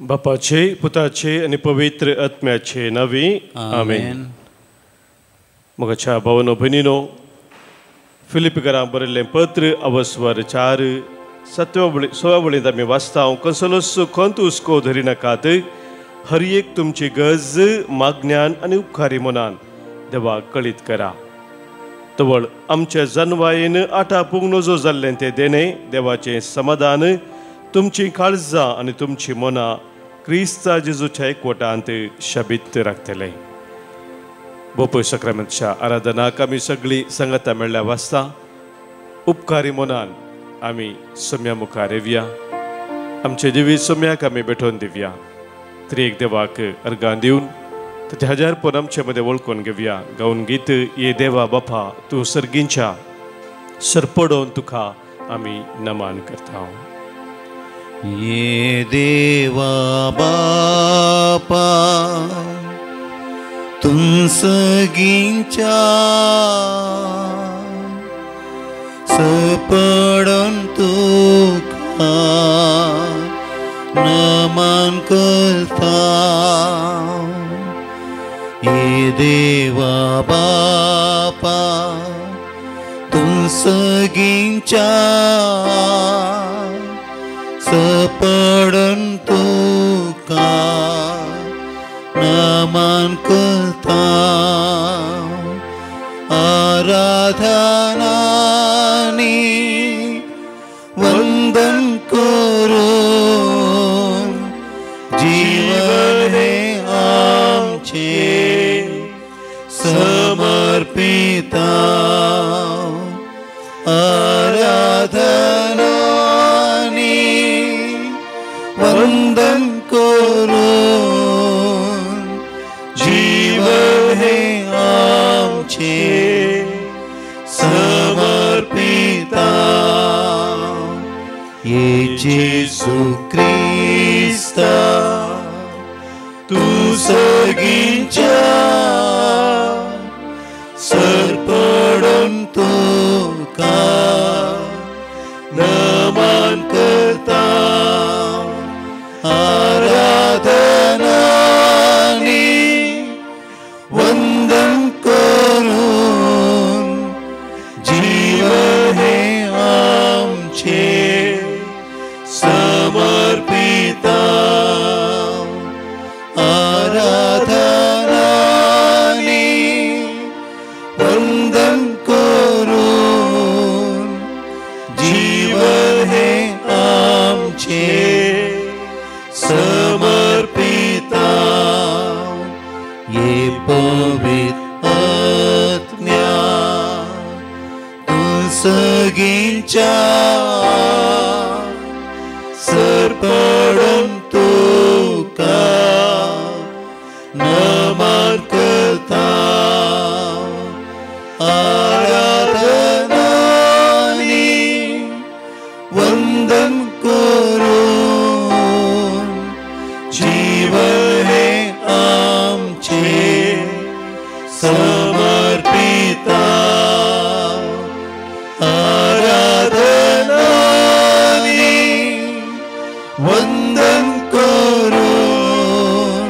बापाचे पुताचे आणि पवित्र आत्म्याचे नावे आमेन. मगच्या भावनो भयणीनो, फिलिपिकारांक बरयल्लें पत्र अवस्वर 4 16 वळींत आमी वाचता. कसलोच खंत हुस्को धरिनाकात, हर एक तुमची गरज मागण्यान आनी उपकारी मनान देवाक कळीत करा. तवळ आमच्या जन्वायेन आटापूंक नजो जाल्लें तें देणे देवाचें समाधान तुमची काळजां आनी तुमची मनां क्रिस्ता जेजूच्या एकवटांत शाबीत राखतले. बोपय सक्रामेंतच्या आराधनाक आमी सगळीं संगता मेळ्ळ्या वाचता. उपकारी मनान आमी सोम्या मुखार येवया. आमचे जिवीत सोम्याक आमी भेटोवन दिवया. त्रिएक देवाक अर्गां दिवन ताचे हजारपण आमचे मदें वळखून घेवया. गावन गीत ये देवा बापा तूं सर्गींच्या सरपडोवन तुका आमी नमन करता. ये देवा बापा तुम सगींच्या सरपडोवन तुका नमन करता. ये देवा बापा तुम सगींच्या सरपडोवन तुका नमन करता. आराधना वंदन करून जीवन हे आमचे समर्पिता. आराधना वंदन करून जीवन हे आमचे समर्पिता. ये जेजू ख्रिस्ता तू सगींच्या सरपडोवन तुका नमन करता. आराधना वंदन करून जीवन हे आमचे समर्पिता. आराधना वंदन करून जीवन हे आमचे समर्पिता. ये पवित्र आत्म्या तू सगींच्या सरपडोवन तुका नमन करता. आराधना वंदन करून जीवन हे आमचे समर्पिता. आराधना वंदन करून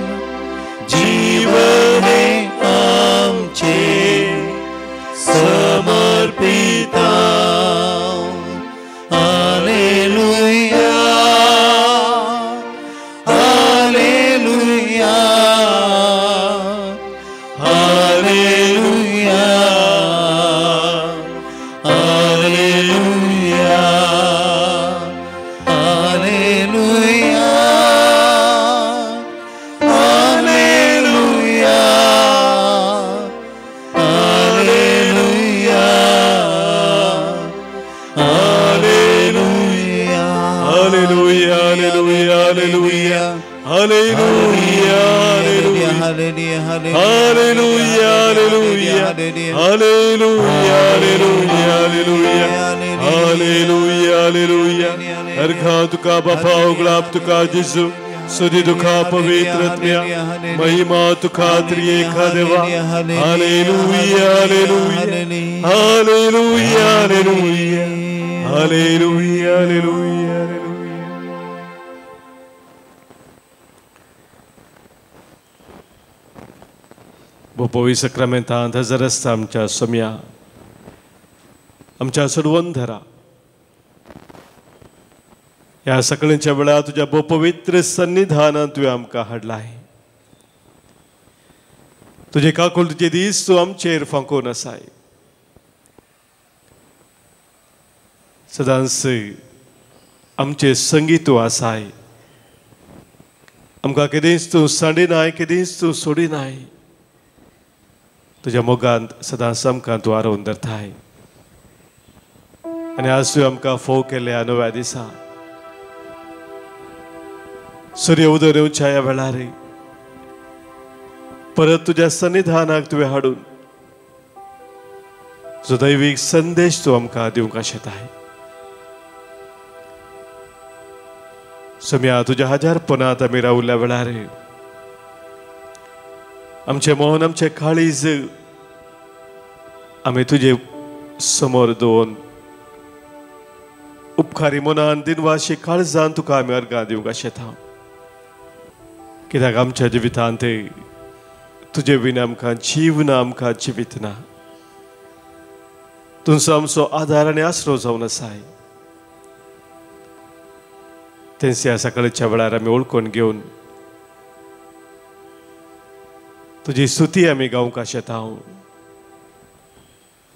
जीवन हे आमचे समर्पिता. Hallelujah hallelujah hallelujah hallelujah hallelujah hallelujah hallelujah hallelujah hallelujah hallelujah hallelujah hallelujah hallelujah hallelujah hallelujah. अर्घा तुका बापा उगडाप तुका जेजू सुधी तुका पवित्र आत्म्या महिमा तुका त्रिएका देवा. Hallelujah hallelujah hallelujah hallelujah hallelujah hallelujah. बोपोवी सक्रामेंतांत हजर आसता आमच्या सोम्या, आमच्या सुडवंधरा. ह्या सकाळच्या वेळार तुझ्या पवित्र सन्निधानांत तुवें आमकां हाडलाय. तुझे काकूळ तुझे दीस तूं आमचेर फांकून आसाय. सदांच आमचे संगीत तूं आसाय. आमकां केदेंच तूं सांडिनाय, केदेंच तूं सोडिनाय. तुज्या मोगांत सदांच आमकां तूं आरोवन धरताय. आनी आज तुवें आमकां फोव केल्या नव्या दिसा सूर्य उदय येवच्या ह्या वेळार परत तुझ्या सन्निधानाक तुवें हाडून जो दैवीक संदेश तूं आमकां दिवंक आशेताय. सोम्या तुज्या हजारपणांत आमी रावल्या वेळार आमचे मोहन, आमचे काळीज आमी तुजे समोर दवरून उपकारी मनान दिनवाशी काळजान तुका आमी अर्गां दिवंक आशेता. कित्याक आमच्या जिवितांत तुजे विना आमकां जीवन आमकां जिवीत ना. तुमचो आमचो आदार आनी आसरो जावन आसाय. तेंच ह्या सकाळच्या वेळार आमी ओळखून घेवन तुजी स्तुती आमी गावंक आशेता.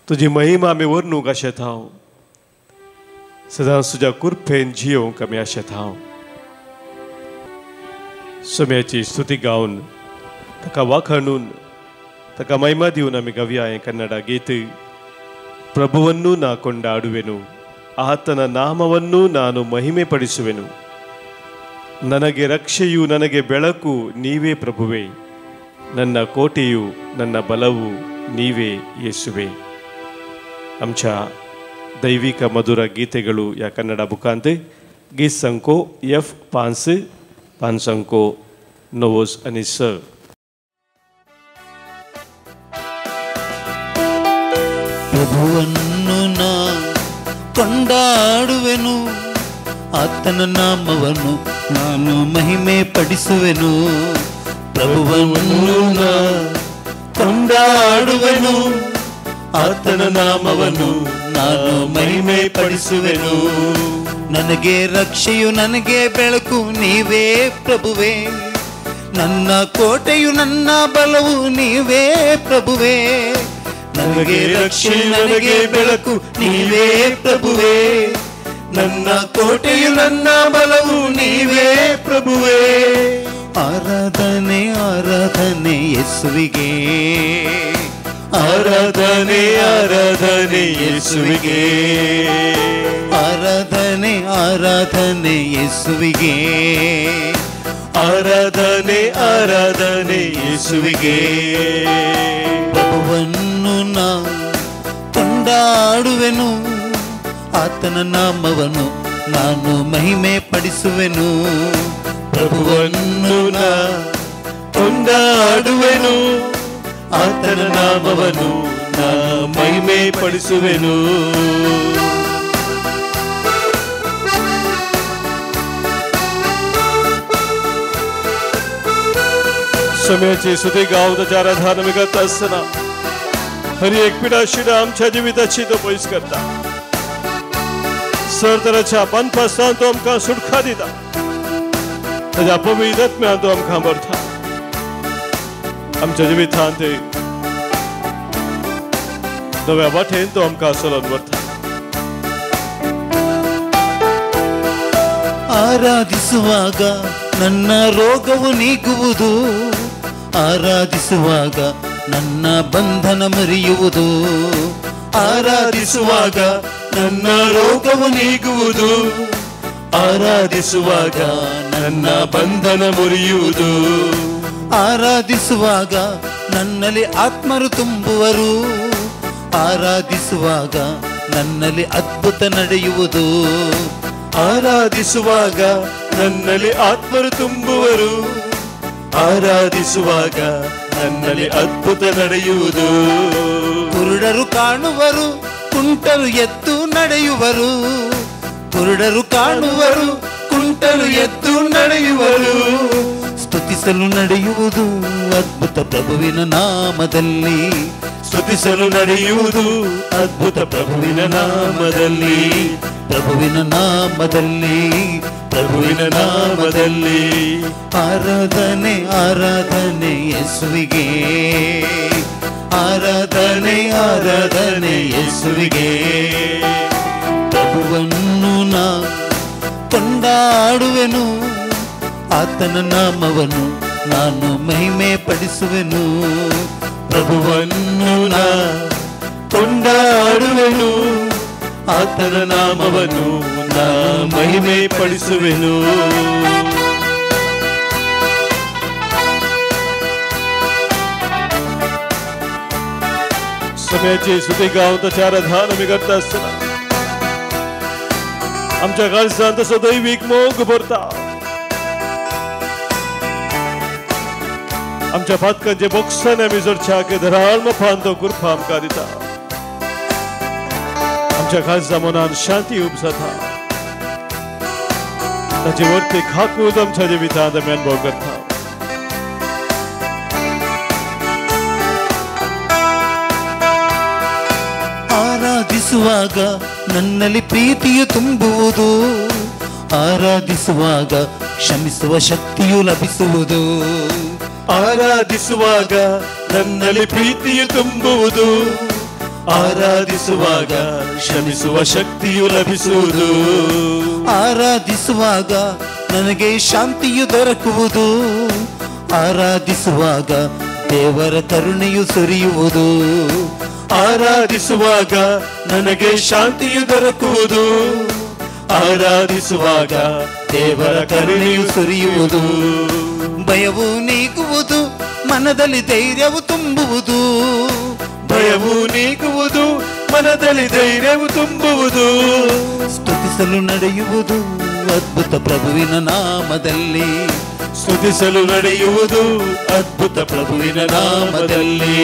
तुजी महिमा आमी वर्णूंक आशेता. सदांच तुज्या कुरपेन जियोंक आमी आशेता. सोम्याची स्तुती गावन ताका वाखाणून ताका महिमा दिवन आमी गावया हें कन्नಡ ಗೀತ. ಪ್ರಭುವನ್ನು ನಾ ಕೊಂಡಾಡುವೆನು, ಆತನ ನಾಮವನ್ನು ನಾನು ಮಹಿಮೆ ಪಡಿಸುವೆನು. ನನಗೆ ರಕ್ಷೆಯು ನನಗೆ ಬೆಳಕು ನೀವೇ ಪ್ರಭುವೇ, ನನ್ನ ಕೋಟೆಯು ನನ್ನ ಬಲವು ನೀವೇ ಯೇಸುವೆ. आमच्या दैविक मधुर गीतेಗಳು या कन्नಡ बुकांत गीत संको F5 संको 9 आणि 6. ಪ್ರಭುವನ್ನು ನಾ ಕೊಂಡಾಡುವೆನು, ಆತನ ನಾಮವನ್ನು ನಾನು ಮಹಿಮೆ ಪಡಿಸುವೆನು. ಪ್ರಭುವನ್ನು ನಾ ಕೊಂಡಾಡುವೆನು, ಆತನ ನಾಮವನ್ನು ನಾನು ಮಹಿಮೆ ಪಡಿಸುವೆನು. ನನಗೆ ರಕ್ಷೆಯು ನನಗೆ ಬೆಳಕು ನೀವೇ ಪ್ರಭುವೇ, ನನ್ನ ಕೋಟೆಯು ನನ್ನ ಬಲವು ನೀವೇ ಪ್ರಭುವೇ. ನನಗೆ ರಕ್ಷೆಯು ನನಗೆ ಬೆಳಕು ನೀವೇ ಪ್ರಭುವೇ, ನನ್ನ ಕೋಟೆಯು ನನ್ನ ಬಲವು ನೀವೇ ಪ್ರಭುವೇ. ಆರಾಧನೆ ಆರಾಧನೆ ಯೇಸುವಿಗೆ, ಆರಾಧನೆ ಆರಾಧನೆ ಯೇಸುವಿಗೆ, ಆರಾಧನೆ ಆರಾಧನೆ ಯೇಸುವಿಗೆ, ಆರಾಧನೆ ಆರಾಧನೆ ಯೇಸುವಿಗೆ. ಪ್ರಭುವನ್ನು ನಾ ಕೊಂಡಾಡುವೆನು, ಆತನ ನಾಮವನ್ನು ನಾನು ಮಹಿಮೆ ಪಡಿಸುವೆನು. ಪ್ರಭುವನ್ನು ನಾ ಕೊಂಡಾಡುವೆನು, ಆತನ ನಾಮವನ್ನು ನಾನು ಮಹಿಮೆ ಪಡಿಸುವೆನು. सोम्याची स्तुती गावताच्या आराधना करत असताना हरी एक पिढा आमच्या जिविताची तो पयस करता. सरतराच्या बंदपासून तो आमकां सुटका दिता. ताच्या पवित्र आत्म्यान तो आमकां भरता. आमच्या जिवितांत नव्या वाटेन तो आमकां चलोवन व्हरता. ಆರಾಧಿಸುವಾಗ ನನ್ನ ರೋಗವು ನೀಗುವುದು, ಆರಾಧಿಸುವಾಗ ನನ್ನ ಬಂಧನ ಮರೆಯುವುದು. ಆರಾಧಿಸುವಾಗ ನನ್ನ ರೋಗವು ನೀಗುವುದು, ಆರಾಧಿಸುವಾಗ ನನ್ನ ಬಂಧನ ಮುರಿಯುವುದು. ಆರಾಧಿಸುವಾಗ ನನ್ನಲ್ಲಿ ಆತ್ಮರು ತುಂಬುವರು, ಆರಾಧಿಸುವಾಗ ನನ್ನಲ್ಲಿ ಅದ್ಭುತ ನಡೆಯುವುದು. ಆರಾಧಿಸುವಾಗ ನನ್ನಲ್ಲಿ ಆತ್ಮರು ತುಂಬುವರು, ಆರಾಧಿಸುವಾಗ ನನ್ನಲ್ಲಿ ಅದ್ಭುತ ನಡೆಯುವುದು. ಕುರುಡರು ಕಾಣುವರು, ಕುಂಟರು ಎದ್ದು ನಡೆಯುವರು, ಕುರುಡರು ಕಾಣುವರು, ಕುಂಟರು ಎದ್ದು ನಡೆಯುವರು. ಸ್ತುತಿಸಲು ನಡೆಯುವುದು, ಅದ್ಭುತ ಪ್ರಭುವಿನ ನಾಮದಲ್ಲಿ ಸ್ತುತಿಸಲು ನಡೆಯುವುದು ಅದ್ಭುತ ಪ್ರಭುವಿನ ನಾಮದಲ್ಲಿ ಪ್ರಭುವಿನ ನಾಮದಲ್ಲಿ ಪ್ರಭುವಿನ ನಾಮದಲ್ಲಿ ಆರಾಧನೆ ಆರಾಧನೆ ಯೇಸುವಿಗೆ ಆರಾಧನೆ ಆರಾಧನೆ ಯೇಸುವಿಗೆ ಪ್ರಭುವನ್ನು ನಾ ಕೊಂಡಾಡುವೆನು ಆತನ ನಾಮವನ್ನು ನಾನು ಮಹಿಮೆ ಪಡಿಸುವೆನು ಪ್ರಭುವನ್ನು ನಾ ಕೊಂಡಾಡುವೆನು ಆತನ ನಾಮವನ್ನು ನಾ ಮಹಿಮೆ ಪಡಿಸುವೆನು सगळ्याची सुते गावता चार धान मी करता असताना आमच्या काळजांत तसो दैवीक मोग भरता आमच्या पातकांचे बॉक्साने आमी जोडच्या के धराळ मफांतो कुरफा आमकां दिता आमच्या काळजा मनान शांती उपसता ताचे वर्ते खाकूद आमच्या जिवितांत आमी अनुभव करता ಆರಾಧಿಸುವಾಗ ನನ್ನಲ್ಲಿ ಪ್ರೀತಿಯು ತುಂಬುವುದು ಆರಾಧಿಸುವಾಗ ಕ್ಷಮಿಸುವ ಶಕ್ತಿಯು ಲಭಿಸುವುದು ಆರಾಧಿಸುವಾಗ ನನ್ನಲ್ಲಿ ಪ್ರೀತಿಯು ತುಂಬುವುದು ಆರಾಧಿಸುವಾಗ ಕ್ಷಮಿಸುವ ಶಕ್ತಿಯು ಲಭಿಸುವುದು ಆರಾಧಿಸುವಾಗ ನನಗೆ ಶಾಂತಿಯು ದೊರಕುವುದು ಆರಾಧಿಸುವಾಗ ದೇವರ ಕರುಣೆಯು ಸುರಿಯುವುದು ಆರಾಧಿಸುವಾಗ ನನಗೆ ಶಾಂತಿಯು ದೊರಕುವುದು ಆರಾಧಿಸುವಾಗ ದೇವರ ಕರುಣೆಯು ಸುರಿಯುವುದು ಭಯವು ನೀಗುವುದು ಮನದಲ್ಲಿ ಧೈರ್ಯವು ತುಂಬುವುದು ಭಯವು ನೀಗುವುದು ಮನದಲ್ಲಿ ಧೈರ್ಯವು ತುಂಬುವುದು ಸ್ತುತಿಸಲು ನಡೆಯುವುದು ಅದ್ಭುತ ಪ್ರಭುವಿನ ನಾಮದಲ್ಲಿ ಸ್ತುತಿಸಲು ನಡೆಯುವುದು ಅದ್ಭುತ ಪ್ರಭುವಿನ ನಾಮದಲ್ಲಿ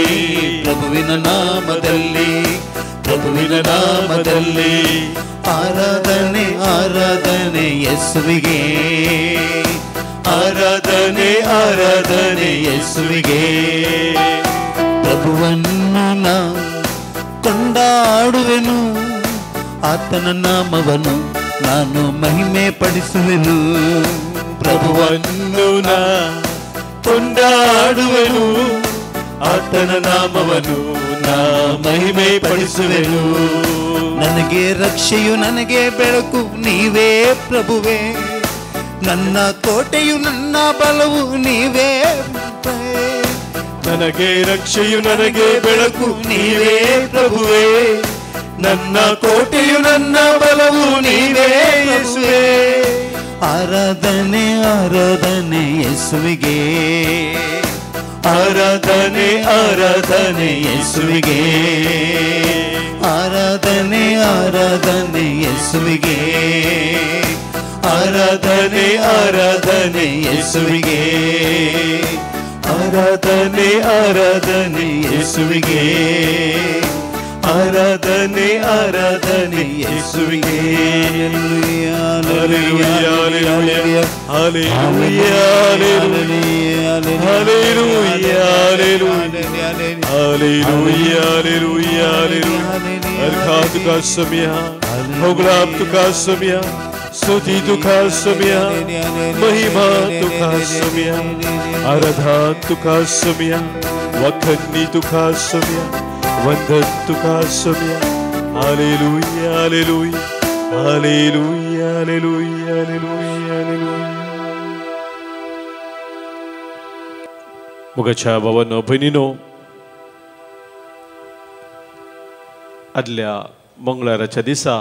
ಪ್ರಭುವಿನ ನಾಮದಲ್ಲಿ ಪ್ರಭುವಿನ ನಾಮದಲ್ಲಿ ಆರಾಧನೆ ಆರಾಧನೆ ಯೇಸುವಿಗೆ ಆರಾಧನೆ ಆರಾಧನೆ ಯೇಸುವಿಗೆ ಪ್ರಭುವನ್ನು ನಾ ಕೊಂಡಾಡುವೆನು ಆತನ ನಾಮವನ್ನು ನಾನು ಮಹಿಮೆ ಪಡಿಸುವೆನು ಪ್ರಭುವನ್ನು ನಾ ಕೊಂಡಾಡುವೆನು ಆತನ ನಾಮವನ್ನು ನಾ ಮಹಿಮೆ ಪಡಿಸುವೆನು ನನಗೆ ರಕ್ಷೆಯು ನನಗೆ ಬೆಳಕು ನೀವೇ ಪ್ರಭುವೇ ನನ್ನ ಕೋಟೆಯು ನನ್ನ ಬಲವು ನೀವೇ ನನಗೆ ರಕ್ಷೆಯು ನನಗೆ ಬೆಳಕು ನೀವೇ ಪ್ರಭುವೇ ನನ್ನ ಕೋಟೆಯು ನನ್ನ ಬಲವು ನೀವೇ ಯೇಸುವೇ ಆರಾಧನೆ ಆರಾಧನೆ ಯೇಸುವಿಗೆ ಆರಾಧನೆ ಆರಾಧನೆ ಯೇಸುವಿಗೆ ಆರಾಧನೆ ಆರಾಧನೆ ಯೇಸುವಿಗೆ ಆರಾಧನೆ ಆರಾಧನೆ ಯೇಸುವಿಗೆ ಆರಾಧನೆ ಆರಾಧನೆ ಯೇಸುವಿಗೆ ಆರಾಧನೆ ಆರಾಧನೆ ಯೇಸುವಿಗೆ hallelujah hallelujah hallelujah hallelujah hallelujah hallelujah अर्घात तुका सोम्या भोगलाप तुका सोम्या स्तुती तुका सोम्या महिमा तुका सोम्या आराधन तुका सोम्या वखणी तुका सोम्या वंदन तुका सोम्या hallelujah hallelujah hallelujah hallelujah hallelujah hallelujah मुगाच्या भावांनो भयणीनो आदल्या मंगळाराच्या दिसा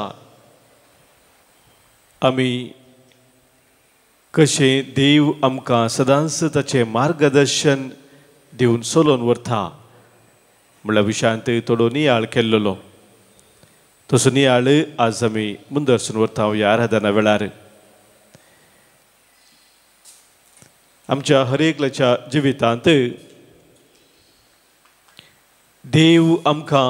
आमी कशें देव आमकां सदांच ताचें मार्गदर्शन दिवन चलोवन व्हरता म्हणल्या विशयांत थोडो नियाळ केल्लो तसो नियाळ आज आमी मुंदरसून व्हरता ह्या आराधना वेळार आमच्या हर एकल्याच्या जिवितांत देव आमकां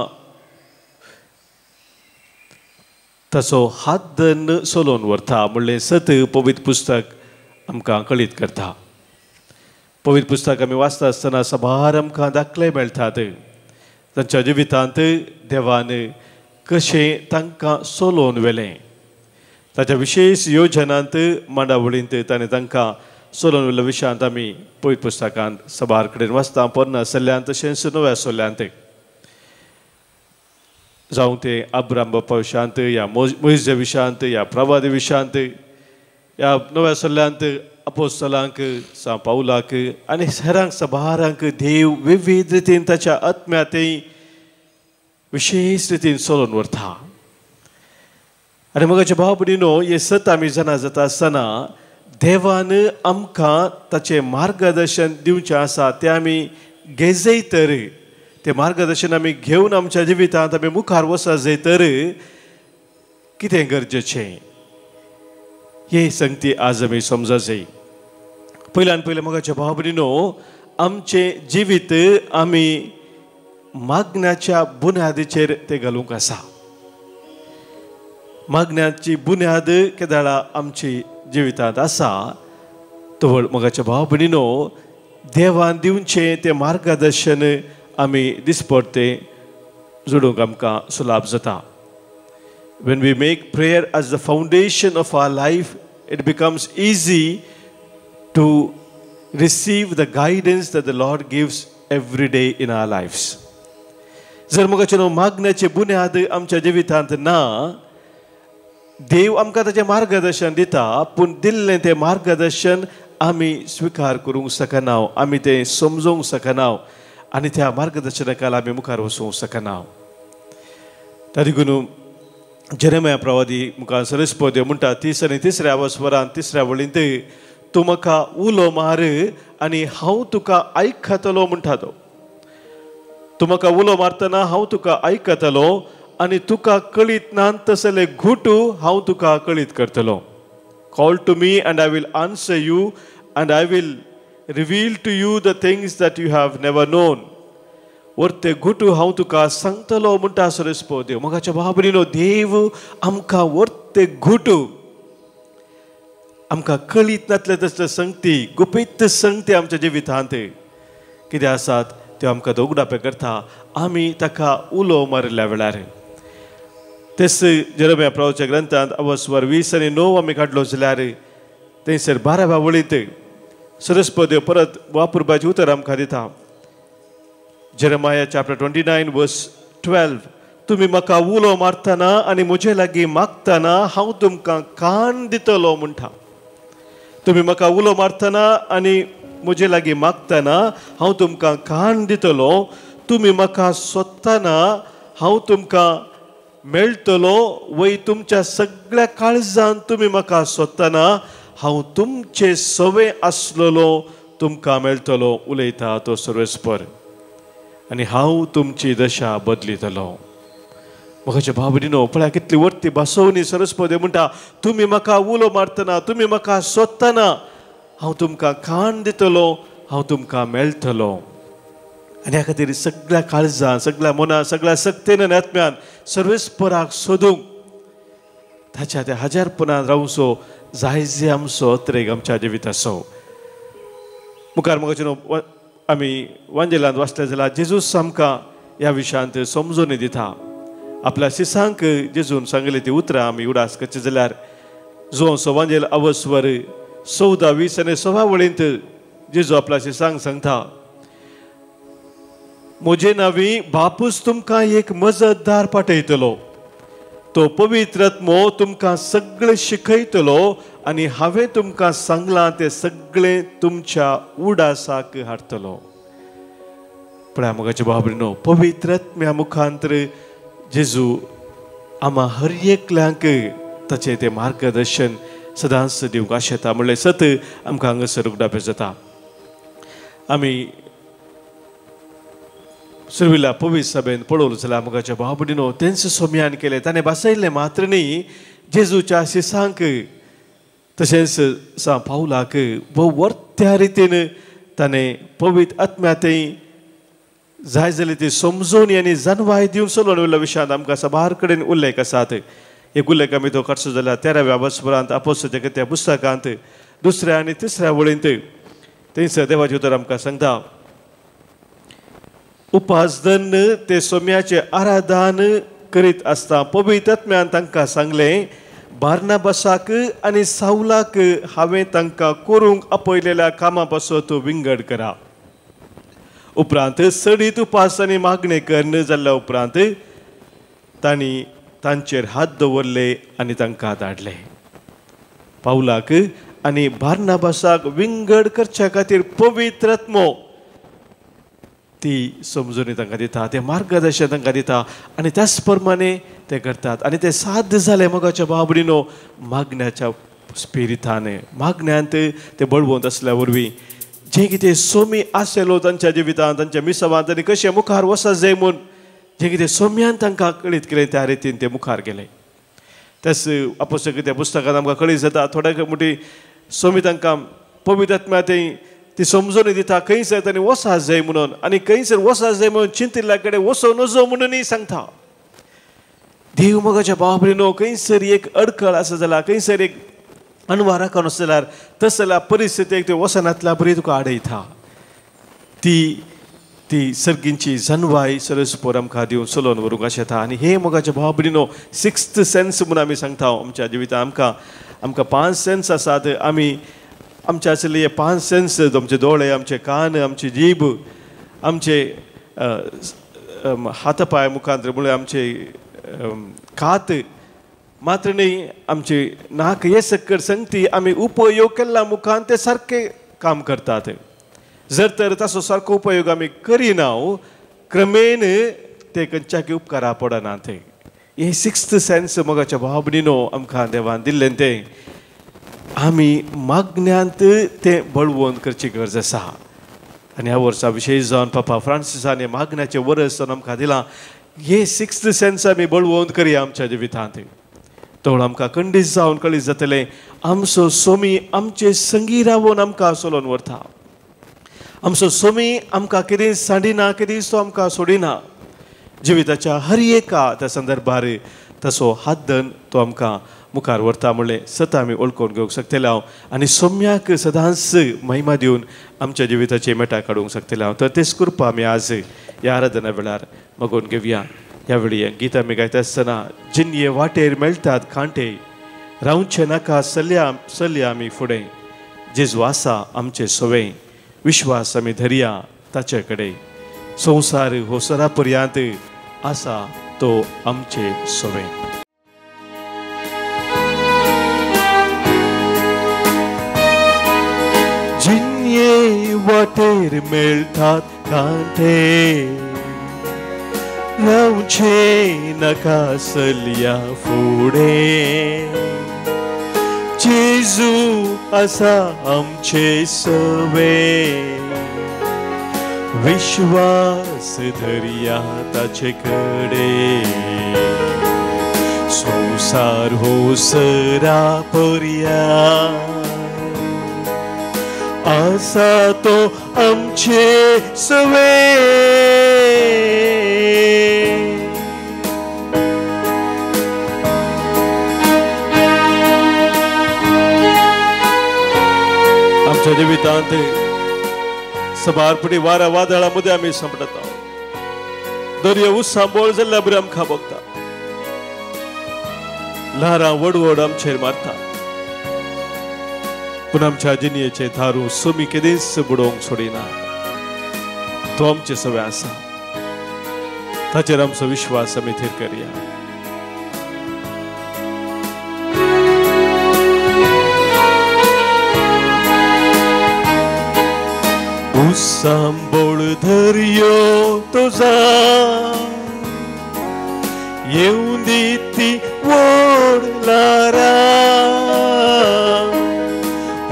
तसो हात धरून चलोवन व्हरता म्हणलें सत पवित्र पुस्तक आमकां कळीत करता पवित्र पुस्तक आमी वाचता आसतना साबार आमकां दाखले मेळटात तांच्या जिवितांत देवान कशें तांकां चलोवन व्हेलें. ताच्या विशेश योजनांत मांडावळींत ताणें तांकां चलोवन व्हेल्ल्या विशयांत आमी पवित्र पुस्तकांत साबार कडेन वाचता. पोरना सल्ल्यांत तशेंच नव्या सल्ल्यांत जावं ते अब्राम बापा विशयांत या मोइजे विशयांत या प्रवादी विशयांत या नव्या सल्ल्यांत अपोस्तलांक सा पावलाक आनी हेरांक साबारांक देव विविध रितीन ताच्या आत्म्यातय विशेष रितीन चलोवन व्हरता. आनी मगाचे भाव भयणीनो, हे सत आमी जाणा जाता आसतना देवान आमकां ताचें मार्गदर्शन दिवचें आसा तें आमी घेजयतर तें मार्गदर्शन आमी घेवन आमच्या जिवितांत आमी मुखार वचत जायतर कितें गरजेचें हे संगती आज आमी समजा जाय. पयल्यान पयलें मगाचे भाव भयणीनो, आमचें जिवीत आमी मागण्याच्या बुन्यादीचेर तें घालूंक आसा. मागण्याची बुन्याद केदाळा आमची जिवितांत आसा तवळ मगाच्या भाव भयणीनो देवान दिवचें तें मार्गदर्शन आमी दिसपडते जोडूंक आमकां सुलाभ जाता. When we make prayer as the foundation of our life, it becomes easy to receive the guidance that the Lord gives every day in our lives. जर मगाचे मागण्याचे बुन्याद आमच्या जिवितांत ना, देव आमकां ताचें मार्गदर्शन दिता पूण दिल्लें तें मार्गदर्शन आमी स्विकार करूंक शकना, आमी तें समजूंक शकना आनी त्या मार्गदर्शनाखाल आमी मुखार वचूंक शकना. तारीखून जेरेमिया प्रवादी मुखार सरस्पदे म्हणटा 33 वरांत 3 वळींत तूं म्हाका उलो मार आनी हांव तुका आयकतलो म्हणटा तो. तूं म्हाका उलो मारतना हांव तुका आयकतलो आनी तुका कळीत ना तसले घुटू हांव तुका कळीत करतलो. Call to me and I will answer you and I will reveal to you the things that you have never known. वर्ते घुटू हांव तुका सांगतलो म्हणटा सरस्पो देव. मगाच्या भाव भयणीनो, देव आमकां वर्ते घुटू आमकां कळीत नातले तसले संगती गुपीत संगती आमच्या जिवितांत कितें आसात त्यो आमकां दोगडापे करता आमी ताका उलो मारिल्ल्या वेळार. तेच जेरेमिया प्रवादीच्या ग्रंथांत अवस्वर 20 आनी 9 आमी काडलो जाल्यार थंयसर 12व्या वळींत सरस्पदेव परत वापुरपाचें उतर आमकां दिता. जेरेमिया चॅप्टर 29 वर्स 12, तुमी म्हाका उलो मारतना आनी म्हजे लागीं मागतना हांव तुमकां कान दितलो म्हणटा. तुमी म्हाका उलो मारतना आनी म्हजे लागीं मागतना हांव तुमकां कान दितलो. तुमी म्हाका सोदतना हांव तुमकां मेळटलो. वय तुमच्या सगळ्या काळजान तुमी म्हाका सोदतना हांव तुमचे सवे आसलेलो तुमकां मेळटलो उलयता तो सर्वेस्पर. आनी हांव तुमची दशा बदलितलो. म्हाकाचे भाव भयणीनो, पळया कितली वर्ती बसोवनी सरस्पदे म्हणटा तुमी म्हाका उलो मारतना तुमी म्हाका सोदतना हांव तुमकां कान दितलो, हांव तुमकां मेळटलो. आनी ह्या खातीर सगळ्या काळजान सगळ्या मनान सगळ्या सक्तेन आनी आत्म्यान सर्वेस्पराक सोदूंक ताच्या त्या हजारपणान रावचो जाय जे आमचो अत्रेक आमच्या जिवीत आसो. मुखार मगाचे आमी वांजेलांत वाचले जाल्यार जेजूस आमकां ह्या विशयांत समजून दिता. आपल्या शिसांक जेजून सांगले ती उतरां आमी उडास करचे जाल्यार जो वांजेल अवस्वर 14, 20 आनी 16 वळींत जेजू आपल्या शिसांक सांगता, म्हजे नांवी बापूस तुमकां एक मजतदार पाठयतलो. तो पवित्र आत्मो तुमकां सगळें शिकयतलो आनी हांवें तुमकां सांगलां तें सगळें तुमच्या उडासाक हाडटलो. पळया मगाचे भाव भयणीनो, पवित्र आत्म्या मुखांतर जेजू आम्हा हर एकल्यांक ताचें तें मार्गदर्शन सदांच दिवंक आशेता. म्हणल्यार सत आमकां हांगासर उगडापे जाता. आमी सुरविल्ल्या पवित्र सभेन पळोवंक जाल्यार मगाच्या भाव भयणीनो तेंच सोम्यान केलें. ताणें बसयल्लें मात्र न्ही, जेजूच्या शिसांक तशेंच सा पावलाक वर्त्या रितीन ताणें पवित्र आत्म्यातय जाय जाल्यार ती समजून आनी जानवाय दिवन चलोवन उरल्या विशयांत आमकां साबार कडेन उल्लेख आसात. एक उल्लेख आमी तो काडचो जाल्यार 13व्या वस्परांत अपोस्तलांच्या त्या पुस्तकांत 2 आनी 3 वळींत थंयसर देवाचें उतर आमकां सांगता, उपास दन्न ते सोम्याचे आराधन करीत आसता पवित्र आत्म्यान तांकां सांगलें, बार्नाबासाक आनी सावलाक हांवें तांकां करूंक आपयलेल्या कामा पासत विंगड करा. उपरांत सडीत उपास आनी मागणे करन जाल्ल्या उपरांत तांणी तांचेर हात दवरले आनी तांकां धाडले. पावलाक आनी बार्नाबासाक विंगड करच्या खातीर पवित्र आत्मो ती समजुनी तांकां दिता, तें मार्गदर्शन तांकां दिता आनी त्याच प्रमाणे ते करतात. आनी ते साध्य जाले मोगाच्या बाबडीनो मागण्याच्या स्पिरितान, मागण्यांत ते बळवंत आसल्या वरवीं जे कितें सोमी आसलो तांच्या जिवितांत, तांच्या मिसवांत आनी कशें मुखार वचत जाय म्हूण जे कितें सोम्यान तांकां कळीत केलें त्या रितीन ते मुखार गेले. त्याच अपोस्तल त्या पुस्तकांत आमकां कळीत जाता थोड्या मोठी सोमी तांकां पवित्र आत्म्या ती समजून दिता खंयसर तांणी वचत जाय म्हणून, आनी खंयसर वचत जाय म्हणून चिंतिल्ल्या कडेन वचो नजो म्हणूनय सांगता. देव मोगाच्या बाबडीनो खंयसर एक अडखळ आसा जाल्यार, खंयसर एक अनवार राखून आसा जाल्यार, तस जाल्यार परिस्थितीक त्यो वसनांतल्या बरी तुका आडयता. ती सर्गींची जनवाय सरस्पोर आमकां दिवन चलोवन व्हरूंक आशेता. आनी हे मोगाच्या बाबडीनो सिक्स्थ सेन्स म्हणून आमी सांगता आमच्या जिवितांत. आमकां 5 सेन्स आसात. आमी आमचे आशिल्ले हे 5 सेन्स, आमचे दोळे, आमचे कान, आमची जीब, आमचे हात पांय मुखांतर म्हळ्यार आमचे कात, मात्र न्ही आमचे नाक, हे सकट संगती आमी उपयोग केल्ल्या मुखान ते सारके काम करतात. जर तर ताचो सारको उपयोग आमी करिना क्रमेन ते खंयच्याकय उपकारा पडनात. हे 6th सेन्स मोगाच्या बाबडीनो आमकां देवान दिल्लें तें आमी मागण्यांत तें बळवंत करची गरज आसा. आनी ह्या वर्सा विशेश जावन पापा फ्रांसिसान हे मागण्याचें वर्स जावन आमकां दिलां. हे 6th सेन्स आमी बळवंत करया आमच्या जिवितांत. तो आमकां खंडीत जावन कळीत जातलें आमचो सोमी आमचे संगी रावून आमकां चलोवन व्हरता. आमचो सोमी आमकां केदी सांडिना, केदी तो आमकां सोडिना. जिविताच्या हर एका त्या संदर्भार तसो हात धन तो आमकां मुखार व्हरता म्हणलें सत आमी ओळखून घेवंक शकतले हांव. आनी सोम्याक सदांच महिमा दिवन आमच्या जिविताची मेटा काडूंक शकतले हांव. तर तेच कृपा आमी आज ह्या आराधना वेळार मागून घेवया. ह्या वेळी गीत आमी गायता आसतना, जिन्ये वाटेर मेळटात कांटे, रावचे नाका चलया आमी फुडें, जेजू आसा आमचे सोवें, विश्वास आमी धरया ताचे कडेन, संवसार होसरा पर्यंत आसा तो आमचे सोवें. जिन्ये वाटेर मेळटात कांटे, रावचे नाका चलया फुडें, जेजू आसा आमचे सोवें, विश्वास धरया ताचे कडेन, संवसार होसरा पर्यंत आसा तो आमचे सोवें. आमच्या जिवितांत सबारपटी वारा वादळा मध्ये आमी संपडता. दर्यो उत्सांबोळ जाल्ल्या बरी आमकां भोगता. ल्हारां वडवड आमचेर मारता. पूण आमच्या जिणयेचे थारू सोमी केदीच बुडोवंक सोडिना. तो आमचे सोवें आसा. ताचेर आमचो विश्वास आमी थीर करया. उत्सांबोळ धर्यो तुझा, येऊन दिती वड लारा.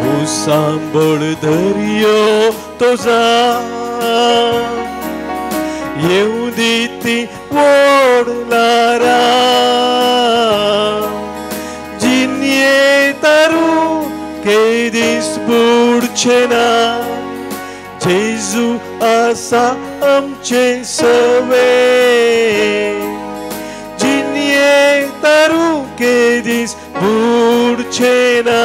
उत्सांबोळ धर्यो तुझा, येऊन दिती वड लारा. जिन्ये तारू केदीस बुडचे ना, जेजू आसा आमचे सोवें. जिन्ये तारू केदीस बुडचे ना,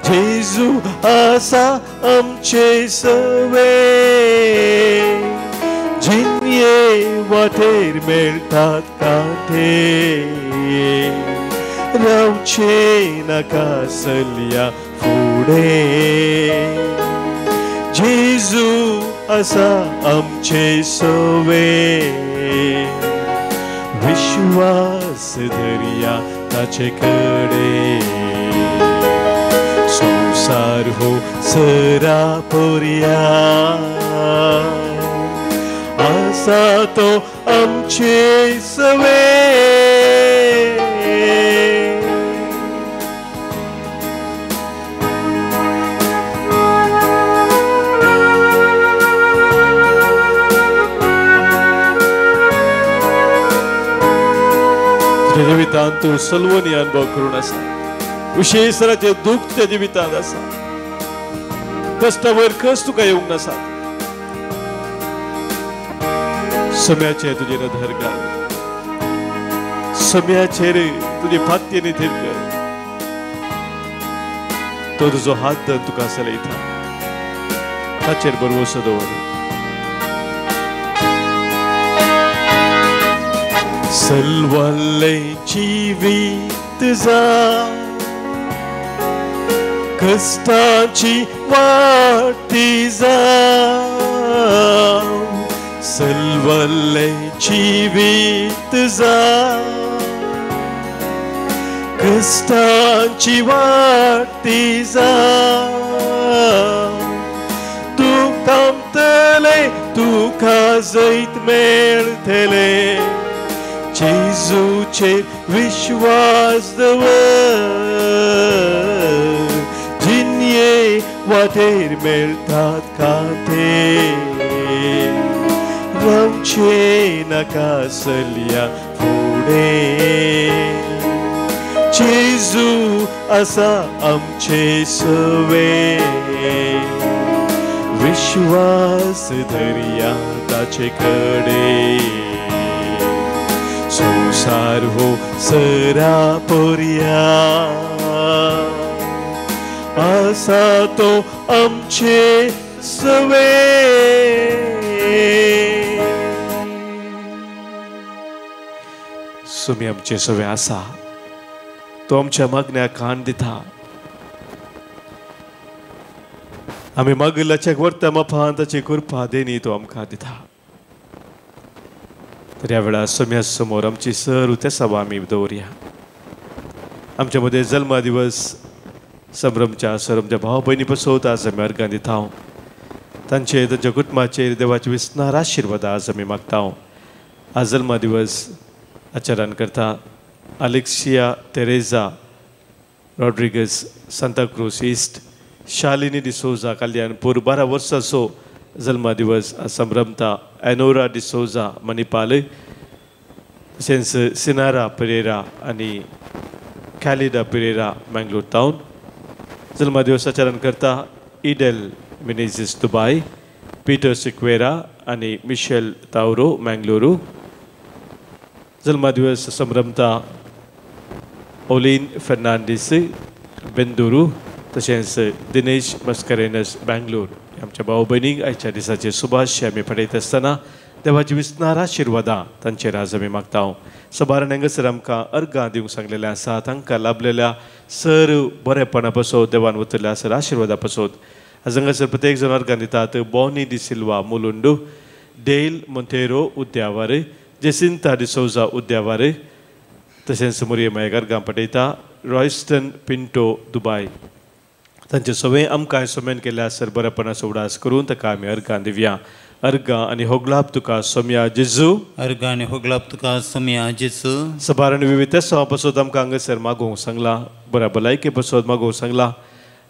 जेजू जेजू आसा आमचे सवे जिन्ये वाटेर मेळटात कांटे रावचे नाका सल्या फुडें जेजू आसा आमचे सवे विश्वास धरया ताचे कडेन संसार हो सरा पोरया आसा तो आमचे सवे जिवितांत तूं सलवनी अनुभव करून आसा विशेष तरांचें दुख त्या जिवितांत आसा कश्टा वयर कस तुका येवंक नासा सम्याचेर तुजेर नदर घाल सम्याचेर तुजे फात्य निधीर कर तो तुजो हात धरून तुका चलयता ताचेर भरवसो दवर सलवल्लें जिवीत जावं कश्टाची वाटी जावं सलवल्लें जिवीत जावं कश्टाची वाटी जावं तूं कामतलें तुका जैत मेळटलें जेजूचेर विश्वास दवर जिन्ये वाटेर मेळटात कांटे रावचे नाका सल्या फुडें जेजू आसा आमचे सवे विश्वास धरया ताचे कडेन संसार हो सरा पोरया आसा तो आमचे सवे सुमी आमचे सवे आसा तो आमच्या मागण्याक कान दिता आमी मागलाच्याक वर्ता माफान ताची कृपा देनी तो आमकां दिता तर ह्या वेळा सम्या समोर आमची सर्व सभा आमी दवरया आमच्या मध्ये जल्मा दिवस संभ्रमच्या सर आमच्या भाव भयणी पसोत आज आमी अर्गां दिता तांचे तांच्या कुटुंबाचेर देवाचे विस्तार आशिर्वाद आज आमी मागता आज जल्मा दिवस आचरण करता अलेक्सिया तेरेजा रॉड्रिगस सांताक्रूज ईस्ट शालिनी डिसोजा कल्याणपूर 12 वर्सांचो जल्मा दिवस संभ्रमता एनोरा डिसोजा मणिपाल तशेंच सिनारा पेरेरा आनी कॅलिडा पेरेरा मँगलोर टावन जल्मा दिवस आचरण करता इडेल मिनेझिस दुबय पीटर सिक्वेरा आनी मिशेल तावरो मँगलोरू जल्मा दिवस संभ्रमता ओलिन फेर्नांडीस बेंदुरू तशेंच दिनेश मस्करेनस बँगलोर आमच्या भाव भयणीक आयच्या दिसाचे सुभाष आमी पळयत आसतना देवाची विस्तार आशिर्वादां तांचेर आज आमी मागता सबारण हांगासर आमकां अर्गां दिवंक सांगलेलें आसा तांकां लाभलेल्या सर बरेपणा पासत देवान वतल्या सर आशिर्वादा पासत आज हांगासर प्रत्येक जण अर्गां दितात बॉनी डी सिल्वा मुलुंडू डेल मोंतेरो उद्यावर जेसिंता डिसोजा उद्यावर तशेंच मुरिये मायक अर्गां पठयता रॉयस्टन पिंटो दुबय तांचे सगळे आमकां सोमेन केल्या सर बरेपणाचो उडास करून ताका आमी अर्गां दिवया अर्गां आनी होगलाप तुका सोम्या जेजू अर्गां आनी होगलाप तुका सोम्या जेजू सबारण विविध सवा पासत आमकां हांगासर मागोवंक सांगला बऱ्या भलायके पासत मागोवंक सांगला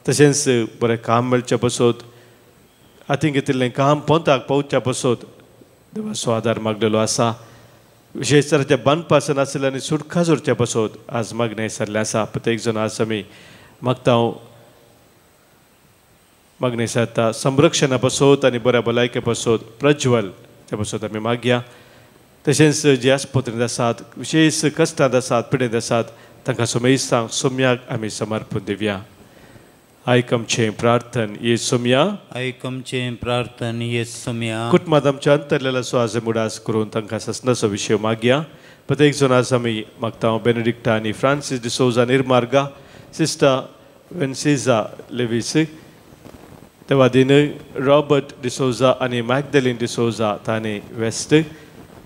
तशेंच बरें काम मेळचें पासत हातीन घेतिल्लें काम पोंताक पावच्या पासत देवाचो आदार मागलेलो आसा विशेष तराच्या बांदपासन आसलेल्यानी सुटका जोडच्या पासत आज मागणें विसरलें आसा प्रत्येक जण आज आमी मागता मागणें विसरता संरक्षणा पासत आनी बऱ्या भलायके पासत प्रज्वल त्या पासत आमी मागया तशेंच जे आस्पत्रेंत आसात विशेष कश्टांत आसात पिडेंत आसात तांकां सोमेस्तांक सोम्याक आमी समर्पण दिवया ऐक आमचें प्रार्थन येसुम्या. ऐक आमचें प्रार्थन येसुम्या. कुटुंबात आमच्या अंतरलेला सुवास मुडास करून तांकां ससनाचो विशय मागया. प्रत्येक जण आज आमी मागता बेनेडिक्टा आनी फ्रांसीस डिसोजा निर्मार्गा, सिस्टर वेन्सिजा लेविस, तेवादीन रॉबर्ट डिसोजा आनी मॅगदलिन डिसोजा ताने वेस्ट,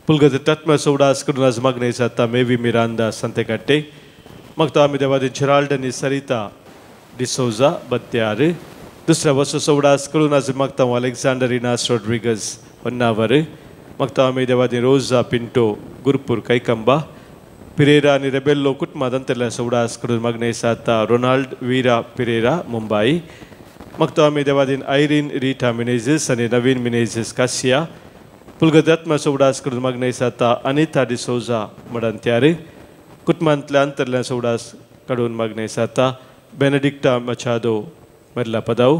पुलगत तत्माचो उडास करून आज मागणे जाता मेवी मिरांदा संतेकाटे. मागता आमी देवादीन चिराल्ड आनी सरिता डिसोजा बत्यार. दुसऱ्या वर्साचो उडास करून आज मागता अलेक्झांडर इनास रॉड्रिगज होन्नावर. मागता आमी देवादीन रोजा पिंटो गुरपूर कैकंबा, पिरेरा आनी रेबेल्लो कुटुंबात अंतरल्याचो उडास करून मागणे जाता रोनाल्ड वीरा पिरेरा मुंबई. मागता आमी देवादीन आयरीन रिटा मिनेझिस आनी नवीन मिनेझिस कासिया, पुलगत आत्माचो उडास करून मागणे जाता अनिता डिसोजा मडंत्यार. कुटुंबांतल्या अंतरल्याचो उडास काडून मागणे जाता बेनेडिक्टा मचादो मेर्ला पदाव.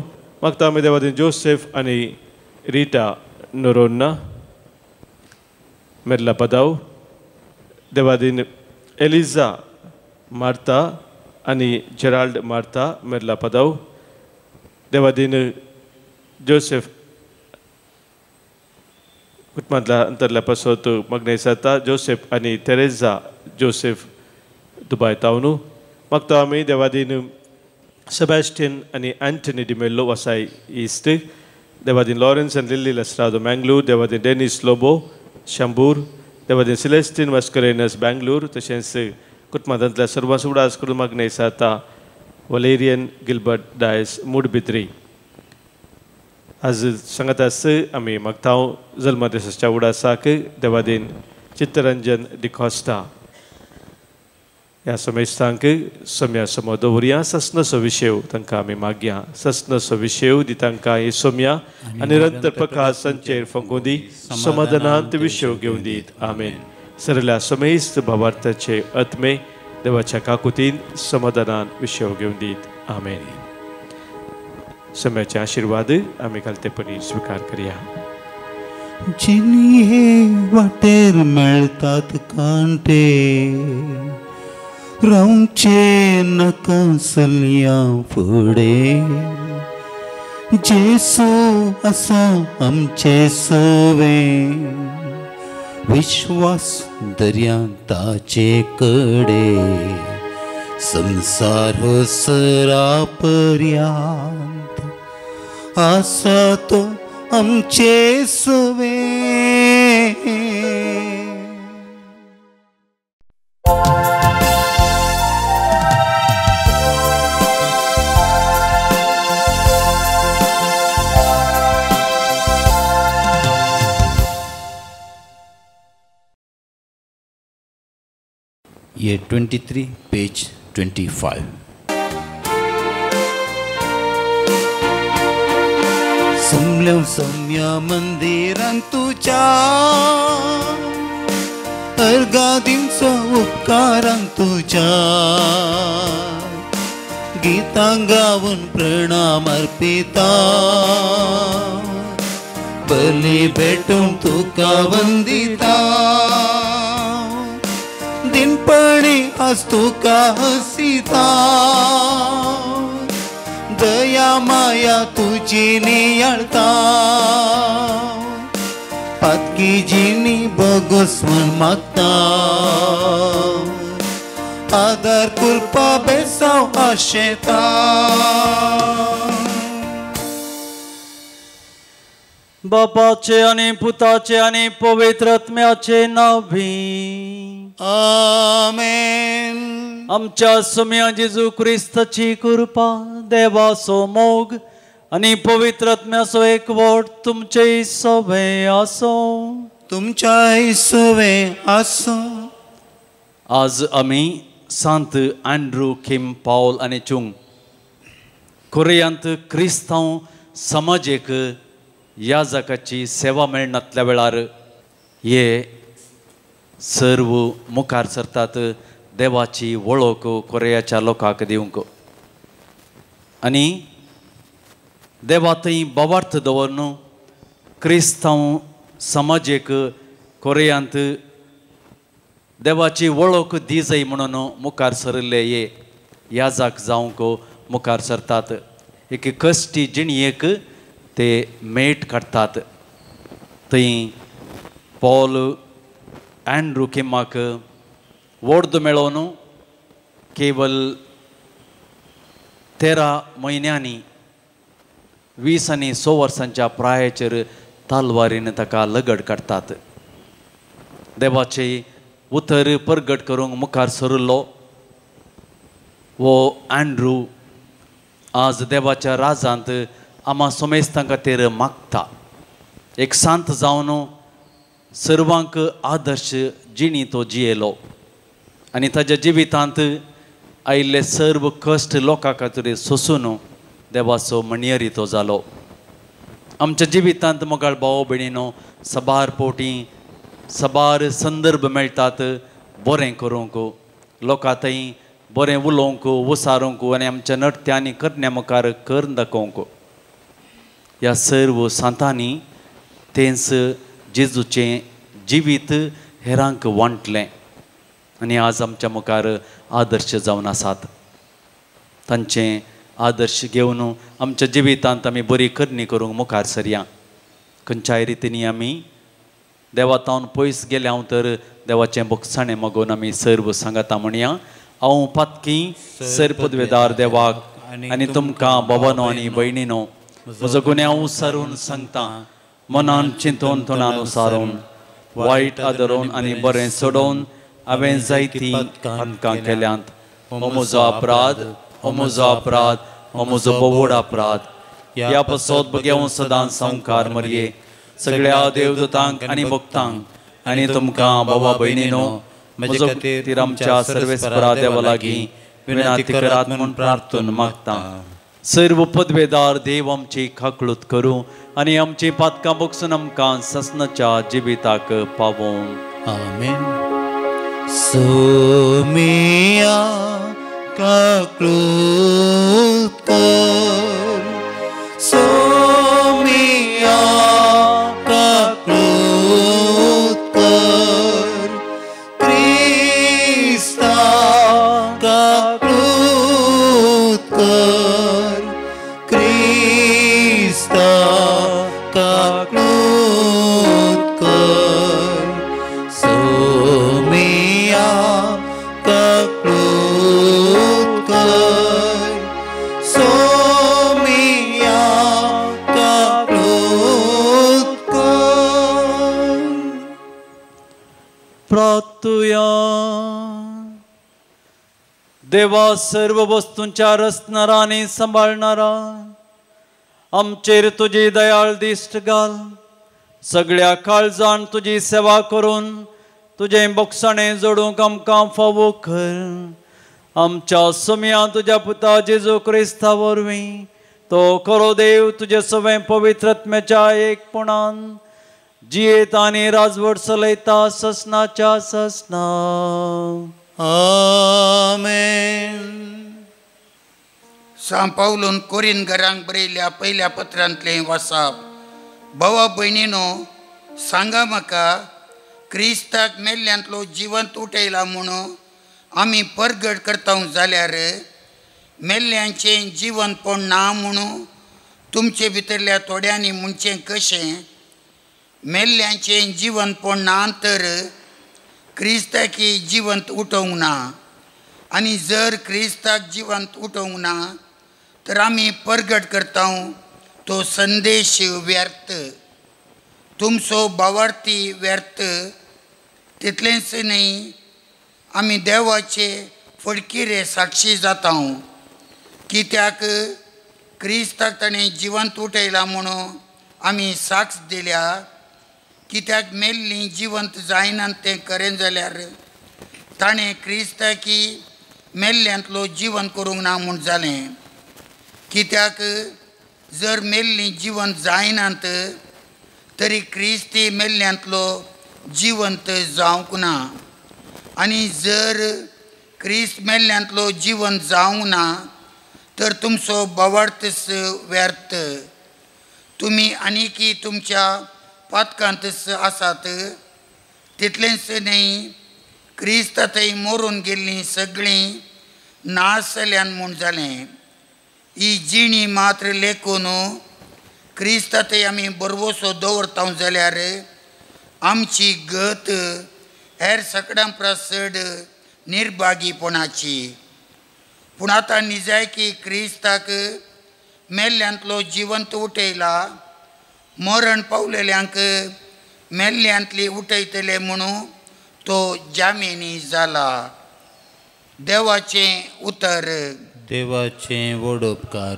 मागता आमी देवादीन जोसेफ आनी रिटा नोरोन्ना मेर्ला पदाव. देवादीन एलिझा मार्ता आनी जेराल्ड मार्ता मेर्ला पदाव. देवादीन जोसेफ कुटुंबांतल्या अंतरल्या पासत मागणे जाता जोसेफ आनी तेरेझा जोसेफ दुबाय तावनू. मागता आमी देवादीन सेबॅस्टियन आनी एंटनी डिमेल्लो वसाय ईस्ट, देवादीन लॉरेन्स आनी लिली लस्ट्रादो मँगलोर, देवादीन डेनिस लोबो शंभूर, देवादीन सिलेस्टीन मस्करेनस बँगलोर. तशेंच कुटुंबांतल्या सर्वांचो उडास करून मागणे जाता वलेरियन गिल्बर्ट डायस मूडबिद्री. आज सांगता आमी मागता जल्म दिसाच्या उडासाक देवादीन चित्तरंजन डिकॉस्टा ह्या समेस्तांक सोम्या समोर दवरया. ससनसो विशय तांकां आमी मागया. ससनसो विशय दी तांकां हे सोम्या आनी निरंतर प्रकाश संचेर फंगून दी, समाधानांत विशय घेवन दीत. आमेन. सरल्या समेस्त भावार्थाचे आत्मे देवाच्या काकुतीन समाधानान विशय घेवन दीत. आमेन. सोम्याचे आशिर्वाद आमी घालतेपणी स्वीकार करया. जिनी वाटेर मेळटात कांटे, रावचे नका सल्या फुडें. जेसू आसा आमचे सवें, विश्वास दर्या ताचे कडे. संसार सरा पर्यंत आसा तो आमचे सवें. Year 23, page 25. सम्या मंदिरांत तुझ्या, अर्गादींचो उपकारांत तुझ्या. गितां गावून प्रणाम अर्पिता, बली भेटून तुका वंदिता. दिनपणी आज तुका हसिता, दया माया तुझी नियाळता. पातकी जिनी बगोस म्हण मागता, आदार कृपा बेसाव आशेता. बापाचे आणि पुताचे आणि पवित्र आत्म्याचे नावी. आमेन. आमच्या सोम्या जेजू क्रिस्ताची कृपा, देवाचो मोग आणि पवित्र आत्म्याचो एकवट तुमचे सभे आसो. तुमच्या सवे आसो. आज आमी सांत अँड्रू किम पावल आणि चुंग कोरियांत क्रिस्तांव समाजेक याजकाची सेवा मेळनातल्या वेळार हे सर्व मुखार सरतात देवाची वळख कोरियाच्या लोकांक दिवंक. आनी देवा थंय बोवार्थ दवरून क्रिस्तांव समाजेक कोरियांत देवाची वळख दी जाय म्हणून मुखार सरिल्ले हे याजक जावंक मुखार सरतात. एक कश्टी जिणयेक ते मेट काडटात. थंय पॉल अँड्रू किमाक व्हड मेळोवन केवल 13 म्हयन्यांनी 20 आनी 6 वर्सांच्या प्रायाचेर तालवारीन ताका लगड काडटात. देवाचे उतर परगट करूंक मुखार सरिल्लो वो अँड्रू आज देवाच्या राजांत आम्हा सोमेस्तां खातीर मागता. एक सांत जावन सर्वांक आदर्श जिणी तो जियेलो आनी ताच्या जिवितांत आयिल्ले सर्व कश्ट लोकां खातीर सोंसून देवाचो मणियरी तो जालो. आमच्या जिवितांत मोगाळ भाव भयणीनो सबार पोटी सबार संदर्भ मेळटात बरें करूंक, लोकां थंय बरें उलोवंक वसारूंक आनी आमच्या नृत्या आनी करण्या मुखार करून दाखोवंक. ह्या सर्व सांतांनी तेंच जेजूचें जिवीत हेरांक वांटलें आनी आज आमच्या मुखार आदर्श जावन आसात. तांचें आदर्श घेवन आमच्या जिवितांत आमी बरी करणी करूंक मुखार सरया. खंयच्याय रितीनी आमी देवातावन पयस गेले हांव तर देवाचें बोगसाणें मागून आमी सर्व सांगाता म्हणया. हांव पातकी सरपदवेदार देवाक आनी तुमकां भवनो आनी भयणीनो म्हजो गुन्यांव सारून सांगता. मनान चिंतून तोंडान उसारून वायट आदरोवन आनी बरें सोडोवन हांवें जायतीं पातकां केल्यांत. हो म्हजो अपराध, हो म्हजो अपराध, हो म्हजो बोवड अपराध. ह्या पसत घेवन सदांच संवकार मरये सगळ्या देवदूतांक आनी भक्तांक आनी तुमकां भावा भयणीनो म्हजे खातीर आमच्या सर्वेस्परा देवा लागीं विनंती करात म्हूण प्रार्थून मागता. सर्व पदवेदार देव आमची खाकळूत करूं आनी आमची पातकां बगसून आमकां ससनाच्या जिविताक पावों. आमेन. सोमिया काकळूत कर, सोमिया काकळूत कर, क्रिस्ता काकळूत कर, क्रिस्ता काकळूत कर, सोमिया काकळूत कर, सोमिया काकळूत कर. प्रार्थुया. देवा सर्व वस्तूंच्या रचणारा आनी सांबाळणारा आमचेर तुजी दयाळ दिश्ट घाल. सगळ्या काळजान तुजी सेवा करून तुजें बोगसाणें जोडूंक आमकां फावो कर. आमच्या सोम्या तुज्या पुता जेजू क्रिस्ता वरवीं तो खरो देव तुजे सवें पवित्रत्म्याच्या एकपणान जियेता आनी राजवट चलयता ससनाच्या ससना. आमेन. सांत पावलोन कोरिंथकारांक बरयल्ल्या पयल्या पत्रांतलें वाचप. भावा भयणीनो सांगा म्हाका, क्रिस्ताक मेल्ल्यांतलो जिवंत उठयला म्हणून आमी परगट करता जाल्यार मेल्ल्यांचें जिवंतपण ना म्हणून तुमचे भितरल्या थोड्यांनी म्हणचें कशें? मेल्ल्यांचें जिवंतपण ना तर क्रिस्ताकी जिवंत उठोवंक ना. आनी जर क्रिस्ताक जिवंत उठोवंक ना तर आमी परगट करता तो संदेश व्यर्थ, तुमचो भावार्थी व्यर्थ. तितलेंच न्ही, आमी देवाचे फडकिरे साक्षी जाता. कित्याक क्रिस्ताक ताणें जिवंत उठयला म्हणून आमी साक्ष दिल्या. कित्याक मेल्लीं जिवंत जायनात तें खरें जाल्यार ताणें क्रिस्ताकी मेल्ल्यांतलो जिवंत करूंक ना म्हूण जालें. कित्याक जर मेल्लीं जिवंत जायनात तरी क्रिस्ती मेल्ल्यांतलो जिवंत जावंक ना. आनी जर क्रिस्त मेल्ल्यांतलो जिवंत जावंक ना तर तुमचो भावार्थच व्यर्थ. तुमी आनीकी तुमच्या पातकांतच आसात. तितलेंच न्ही, क्रिस्ता थंय मरून गेल्लीं सगळीं नास जाल्यान म्हूण जालें. ही जिणी मात्र लेखून क्रिस्तात आमी बरवसो दवरता जाल्यार आमची गत हेर सगळ्यां प्रसड निर्भागीपणाची. पूण आतां निजायकी क्रिस्ताक मेल्ल्यांतलो जिवंत उठयला, मरण पावलेल्यांक मेल्ल्यांतली उठयतले म्हणून तो जामेनी जाला. देवाचें उतर. देवाचें व्हड उपकार.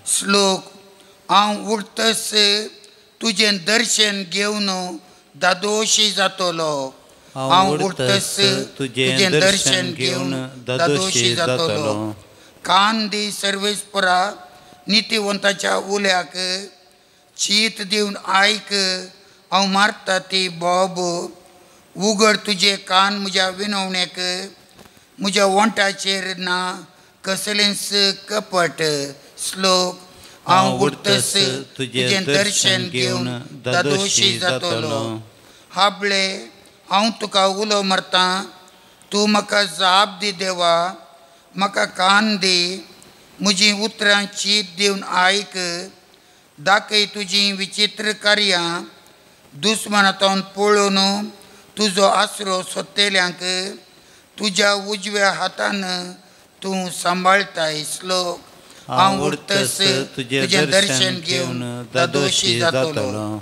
श्लोक. हांव उठतस तुजें दर्शन घेवन दादोशी जातलो. हांव उठतस तुजें दर्शन घेवन दादोशी जातलो. कान दी सर्वेस्परा नितीवंताच्या उल्याक चीत दिवन आयक. हांव मारता ती बोब. उगड तुजे कान म्हज्या विनवणेक. म्हज्या वंटाचेर ना कसलेंच कपट. श्लोक. हांव उठतस तुजें दर्शन घेवन दादोशी जातलो. हाबळे हांव तुका उलो मारतां. तूं म्हाका जाप दी देवा. म्हाका कान दी. म्हजीं उतरां चीत दिवन आयक. दाखय तुजीं विचित्र कार्यां. दुस्मनांतून पळोवन तुजो आसरो सोदतेल्यांक तुज्या उजव्या हातान तूं सांबाळताय. श्लोक. हांव उठतस तुजें दर्शन घेवन दादोशी जातलो.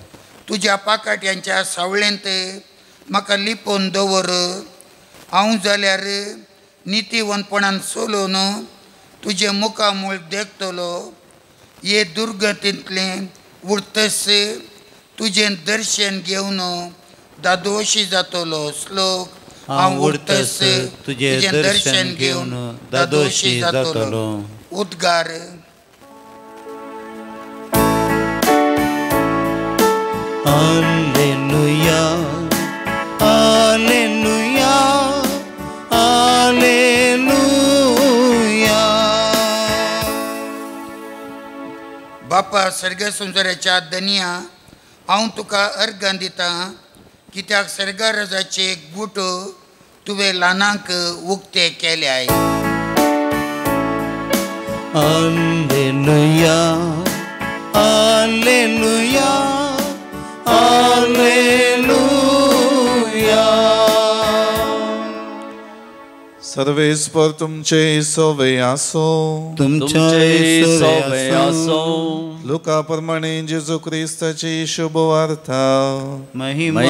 तुज्या पाकाट्यांच्या सावळेंत म्हाका लिपोवन दवर. हांव जाल्यार नितीवंतपणान सोलोवन तुजे मुखामूळ देखतलो. हे दुर्गतींतलें उठतस तुजें दर्शन घेवन दादोशी जातलो. श्लोक. हांव उठतस तुजें दर्शन घेवन दादोशी जातलो. उद्गार. Hallelujah hallelujah hallelujah. बापा सर्ग संवसाराच्या दनिया, हांव तुका अर्गां दितां. कित्याक सर्गाराजाचे गूट तुवें ल्हानांक उक्ते केल्याय. Hallelujah hallelujah hallelujah. सर्वेस्पर तुमचे सोवे आसो. तुमचे सोबे आसो. लुका प्रमाणे जेजू क्रिस्ताची शुभ वार्ता. महिमा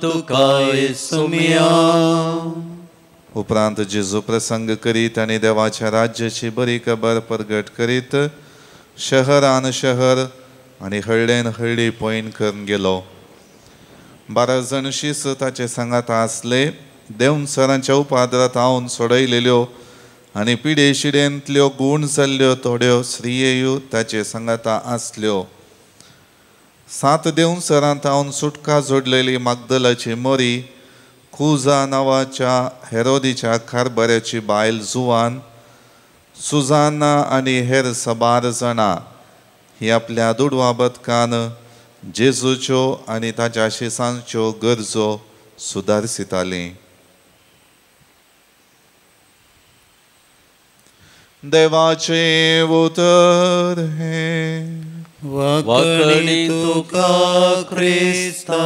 तुका येसुमिया. उपरांत जेजू प्रसंग करीत आनी देवाच्या राज्याची बरी खबर परगट करीत शहरान शहर आनी हळडेन हळडी पयन करून गेलो. 12 जण शिस ताचे सांगात आसले. देवसरांच्या उपादरात हांवन सोडयलेल्यो आनी पिडे शिडेंतल्यो गूण जाल्ल्यो थोड्यो स्त्रियेयो ताचे सांगाता आसल्यो. 7 देवसरांत हांवन सुटका जोडलेली मागदलाची मोरी, खुजा नांवाच्या हेरोदीच्या कारभाऱ्याची बायल जुवान, सुजाना आनी हेर 12 जाणां ही आपल्या दुडवा बदकान जेजूच्यो आनी ताच्या शिसांच्यो गरजो सुदारसितालीं. देवाचे उतर हे. वखणी तुका क्रिस्ता.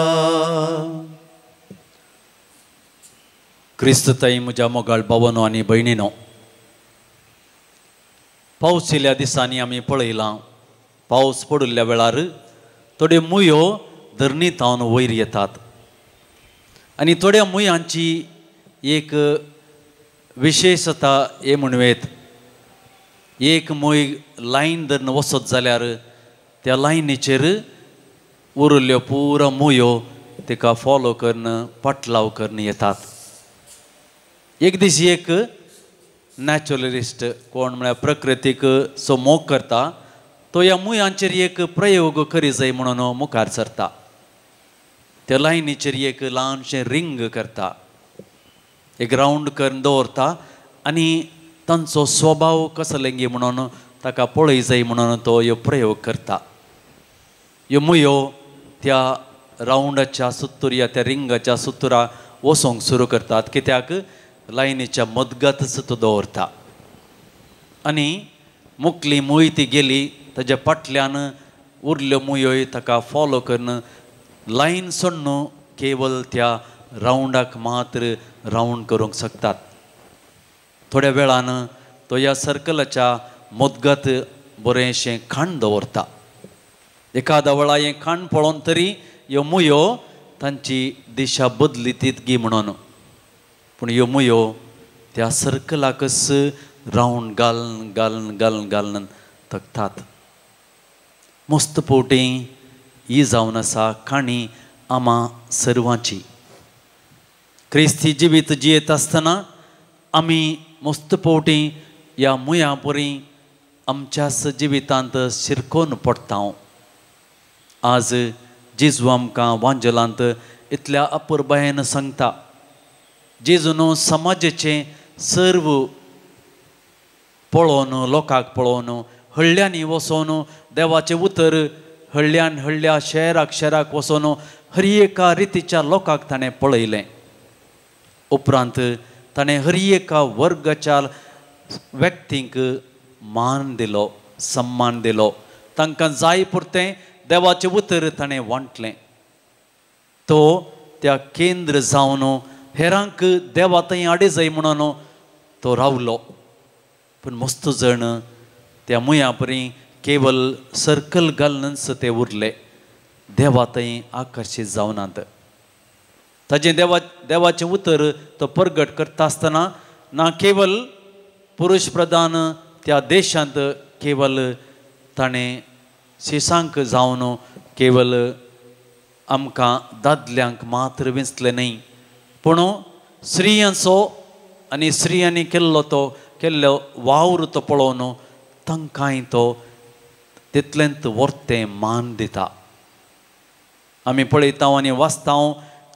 क्रिस्तताई म्हज्या मोगाळ भावांनो आनी भयणीनो, पावस येयल्या दिसांनी आमी पळयलां, पावस पडिल्ल्या वेळार थोड्यो मुयो धरणींतावन वयर येतात आनी थोड्या मुयांची एक विशेशता हे म्हणवेत. एक मूय लायन धरून वसत जाल्यार त्या लायनीचेर उरिल्ल्यो पुरो मुयो तिका फॉलो करून पाटलाव करून येतात. एक दीस एक नॅचरलिस्ट कोण म्हळ्यार प्रकृतीक सो मोग करता तो ह्या मुयांचेर एक प्रयोग करी जाय म्हणून मुखार सरता. त्या लायनीचेर एक ल्हानशें रिंग करता, एक रावंड करून दवरता आनी तांचो स्वभाव कसो लेंगी म्हणून ताका पळय जाय म्हणून तो ह्यो प्रयोग करता. ह्यो मुयो त्या रावंडाच्या सुत्तूर या त्या रिंगाच्या सुत्तुरा वसोंक सुरू करतात, कित्याक लायनीच्या मदगतच तो दवरता. आनी मुकली मुय ती गेली ताच्या फाटल्यान उरल्यो मुयोय ताका फॉलो करून लायन सोडून केवल त्या राउंडाक मात्र राउंड करूंक शकतात. थोड्या वेळान तो ह्या सर्कलाच्या मदगत बरेंशें खाण दवरता. एखाद्या वेळा हें खाण पळोवन तरी ह्यो मुयो तांची दिशा बदली तितकी म्हणून, पूण ह्यो मुयो त्या सर्कलाकच राउंड घालन घालन घालन घालन थकतात. मस्त पोटी ही जावन आसा काणी आम्हा सर्वांची. क्रिस्ती जिवीत जियेत आसतना आमी मस्त पोटी ह्या मुया परी आमच्याच जिवितांत शिरकोन पडटा. आज जेजू आमकां वांजलांत इतल्या अपुरबायेन सांगता, जेजून समाजाचें सर्व पळोवन लोकांक पळोवन हळड्यांनी वचोन देवाचें उतर हळड्यान हळड्या शहराक शहराक वचोन हर एका रितीच्या लोकांक ताणें पळयलें. उपरांत ताणें हर एका वर्गाच्या व्यक्तींक मान दिलो, सम्मान दिलो. तांकां जाय पुरतें देवाचें उतर ताणें वांटलें. तो त्या केंद्र जावन हेरांक देवा थंय आडे जाय म्हणून तो रावलो. पूण मस्त जण त्या मुया परी केवल सर्कल घालूनच ते उरले, देवा थंय आकर्शीत जावनात. ताजें देवाचें उतर तो प्रगट करता आसतना ना केवल पुरुश प्रधान त्या देशांत केवल ताणें शिसांक जावन केवल आमकां दादल्यांक मात्र विंचलें न्ही, पूण स्त्रियांचो आनी स्त्रियांनी केल्लो वावर तो पळोवन तांकांय तो तितलेंत वर्तें मान दिता. आमी पळयता आनी वाचता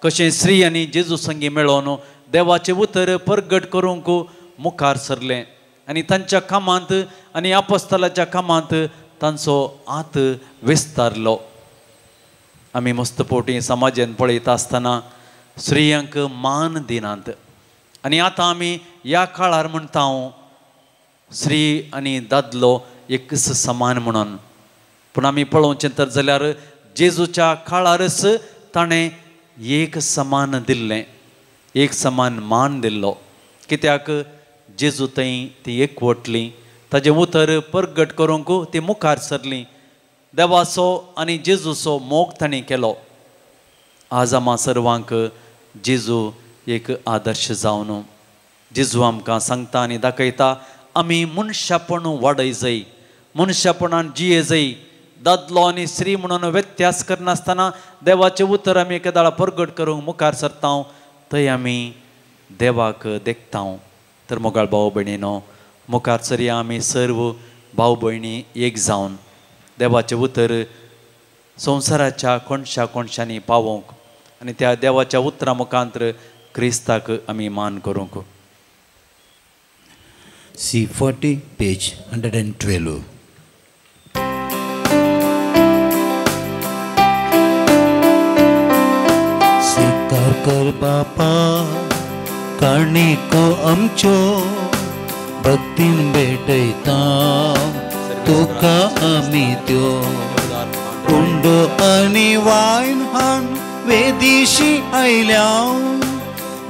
कशें स्त्रियांनी जेजू संगी मेळोवन देवाचें उतर प्रगट करूंक मुखार सरलें आनी तांच्या कामांत आनी आपोस्तलाच्या कामांत तांचो हात विस्तारलो. आमी मस्त पोटी समाजान पळयता आसतना स्त्रियांक मान दिनात आनी आतां आमी ह्या काळार म्हणटा स्त्री आनी दादलो एकच समान म्हणून. पूण आमी पळोवचें तर जाल्यार जेजूच्या काळारच ताणें एक समान दिल्लें, एक समान मान दिल्लो. कित्याक जेजू थंय ती एकवटली, ताजें उतर प्रगट करूंक ती मुखार सरली. देवाचो आनी जेजूचो मोग ताणें केलो. आज आम्हा सर्वांक जेजू एक आदर्श जावन जेजू आमकां सांगता आनी दाखयता आमी मनशापण वाडय जाय, मनशापणान जिये जाय. दादलो आनी स्त्री म्हणून व्यत्यास करनासतना देवाचें उतर आमी एकेदाळा प्रगट करूंक मुखार सरता, थंय आमी देवाक देखता. तर मोगाळ भाव भयणीनो, मुखार सरया आमी सर्व भाव भयणी एक जावन देवाचें उतर संवसाराच्या कोणशा कोणशांनी पावोवंक आनी त्या देवाच्या उतरा मुखांतर क्रिस्ताक आमी मान करूंक. C40 page 112. स्वीकार कर बापा काणिको आमच्यो, भक्तीन भेटयता तुका आमी त्यो. कुंडो आनी वायन हाण वेदिशी आयल्या,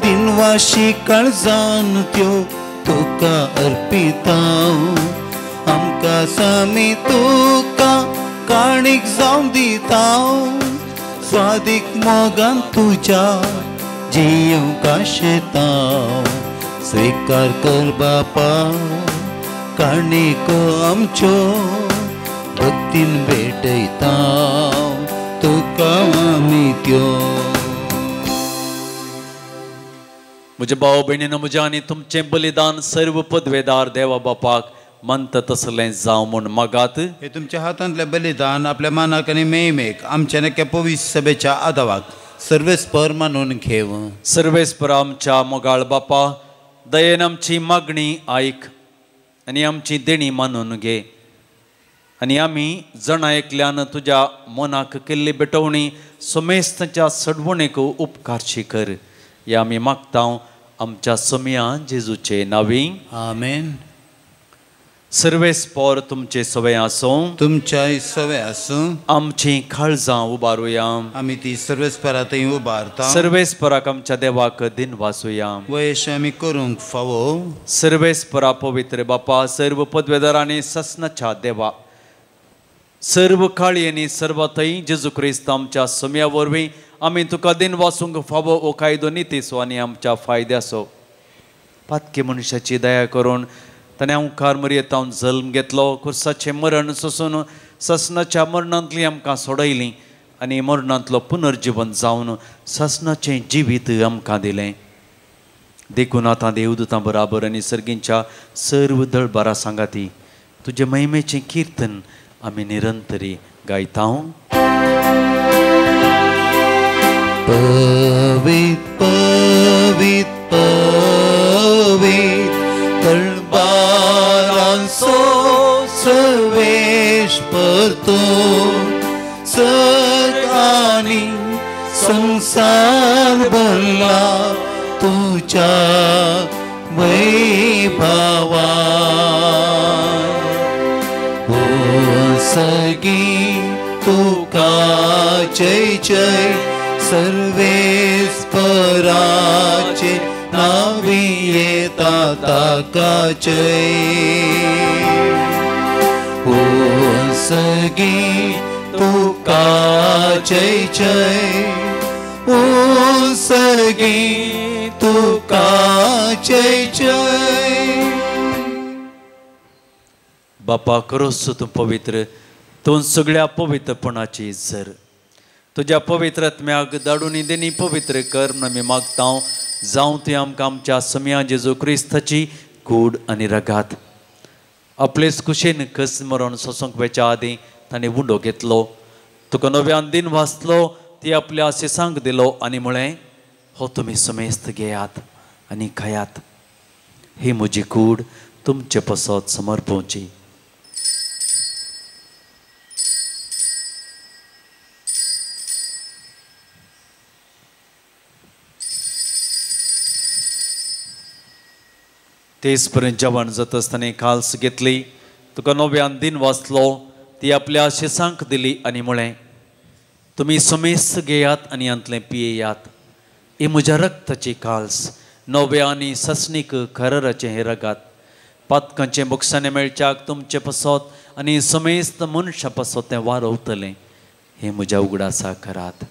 दिनवाशी काळजान त्यो तुका अर्पिता. आमकां सामी तुका काणीक जावन दिता, स्वादीक मोगान तुज्या जियोंक आशेता. स्वीकार कर बापा काणिको आमच्यो, भक्तीन भेटयता तुका आमी त्यो. म्हजे भाव भयणीनो, म्हजें आनी तुमचें बलिदान सर्व पदवेदार देवा बापाक म्हणटा तसलें जावं म्हूण मागात. हे तुमच्या हातांतलें बलिदान आपल्या मानाक आनी मेहमेक आमच्या नक्या पवित्र सभेच्या आदावाक सर्वेस्पर मानून घेव. सर्वेस्पर आमच्या मोगाळ बापा, दयेन आमची मागणी आयक आनी आमची देणी मानून घे. आनी आमी जाणा एकल्यान तुज्या मनाक केल्ली बेटवणी समेस्ताच्या सडवणेक उपकारशी कर. हे आमी मागता आमच्या समया जेजूचे नांवी. आमेन. सर्वेस्पोर तुमचे सवय आसूं, तुमच्याय सवय आसूं, आमची काळजां उबारुया. आमी ती सर्वेस्परातय उबारता. सर्वेस्पराक आमच्या देवाक दिन वाचुया. वयश आमी करूंक फावो. सर्वेस्परा पवित्र बापा, सर्व पदवेदार आनी ससनाच्या देवा, सर्व काळी आनी सर्वतय जेजू क्रिस्त आमच्या समया वरवीं आमी तुका दिन वाचूंक फावो ओ कायदो नितीसो आनी आमच्या फायद्याचो. पातके मनशाची दया करून ताणें ओंकार मरयेतावन जल्म घेतलो, खुर्साचें मरण सोसून ससनाच्या मरणांतली आमकां सोडयली आनी मरणांतलो पुनर्जीवन जावन ससनाचें जिवीत आमकां दिलें. देखून आतां देवदूतां बराबर आनी सर्गींच्या सर्व दळबारा सांगाती तुजे महिमेचें किर्तन आमी निरंतरी गायता. पवित पवित पवित दळबारांचो सर्वेस्पर तूं, सर्ग आनी संसार भरला तुज्या वैभवान. ओ सर्गी तुका जय जय, सर्वेस्पराचे नावी येता ताका जय. ओ सर्गी तुका जय जय, ओ सर्गी तुका जय जय. बापा करोस तूं पवित्र, तूं सगळ्या पवित्रपणाची झर. तुज्या पवित्र आत्म्याक धाडून देनी पवित्र कर म्हूण आमी मागता. जावं ती आमकां आमच्या समया जेजू क्रिस्ताची कूड आनी रगात. आपलेच कुशेन कस मरण सोसूंक वेच्या आदीं ताणें उंडो घेतलो, तुका नव्यान दिन वाचलो, ती आपल्या आशिसांक दिलो आनी म्हळें, हो तुमी समेस्त घेयात आनी खायात. ही म्हजी कूड तुमचे पसत समर्पोवची. तेच पर्यंत जेवण जाता आसतना काल्स घेतली, तुका नव्यान दिन वाचलो, ती आपल्या आशिसांक दिली आनी म्हळें, तुमी समेस्त घेयात आनी हांतलें पियेयात. ही म्हज्या रक्ताची काल्स, नव्या आनी ससनीक खरराचें हें रगात. पातकांचें मोक्षाने मेळच्याक तुमचे पसत आनी समेस्त मनशा पसत तें वारवतलें. हें म्हज्या उगडासा करात.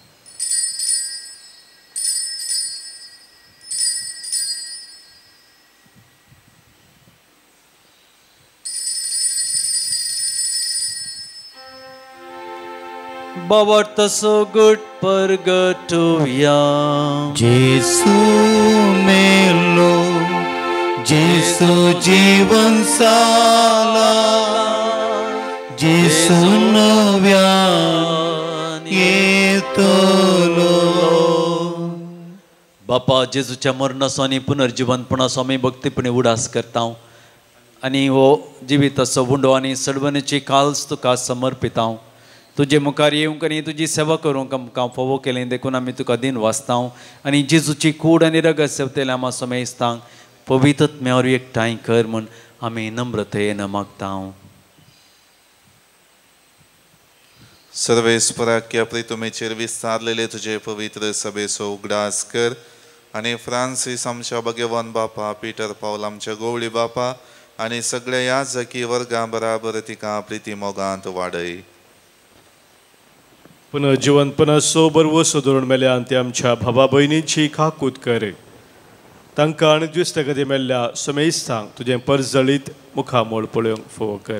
बावट सोगुट परगटुया. जेसू मेलो, जेसू जीवन साला, जेसू नव्यान येतलो. बापा जेजूच्या मरणाचो आनी पुनर्जीवनपणाचो आमी भक्तीपणे उडास करता आनी हो जिविताचो उंडो आनी सडवणेची काल्स तुका समर्पिता. तुजे मुखार येवंक आनी तुजी सेवा करूंक आमकां फोवो केलें, देखून आमी तुका दिन वाचता आनी जेजूची कूड आनी रगत सेवतले आमा समेस्तांक पवित्र आत्म्यावर एकठांय कर म्हूण आमी नम्रतेन मागता. सर्वेस्पराक प्रितुमेचेर विस्तारलेले तुजे पवित्र सभेचो उगडास कर आनी फ्रांसीस आमच्या भगवान बापा, पिटर पावल आमच्या गवळी बापा आनी सगळ्या याजकी वर्गां बराबर तिका प्रिती मोगांत वाडय. पुनर्जीवनपणाचो बरवो सोदरून मेल्यान ते आमच्या भावा भयणींची खाकूत कर. तांकां आनी द्विस्तगती मेल्ल्या समेस्तांक तुजें परजळीत मुखामोळ पळोवंक फोव कर.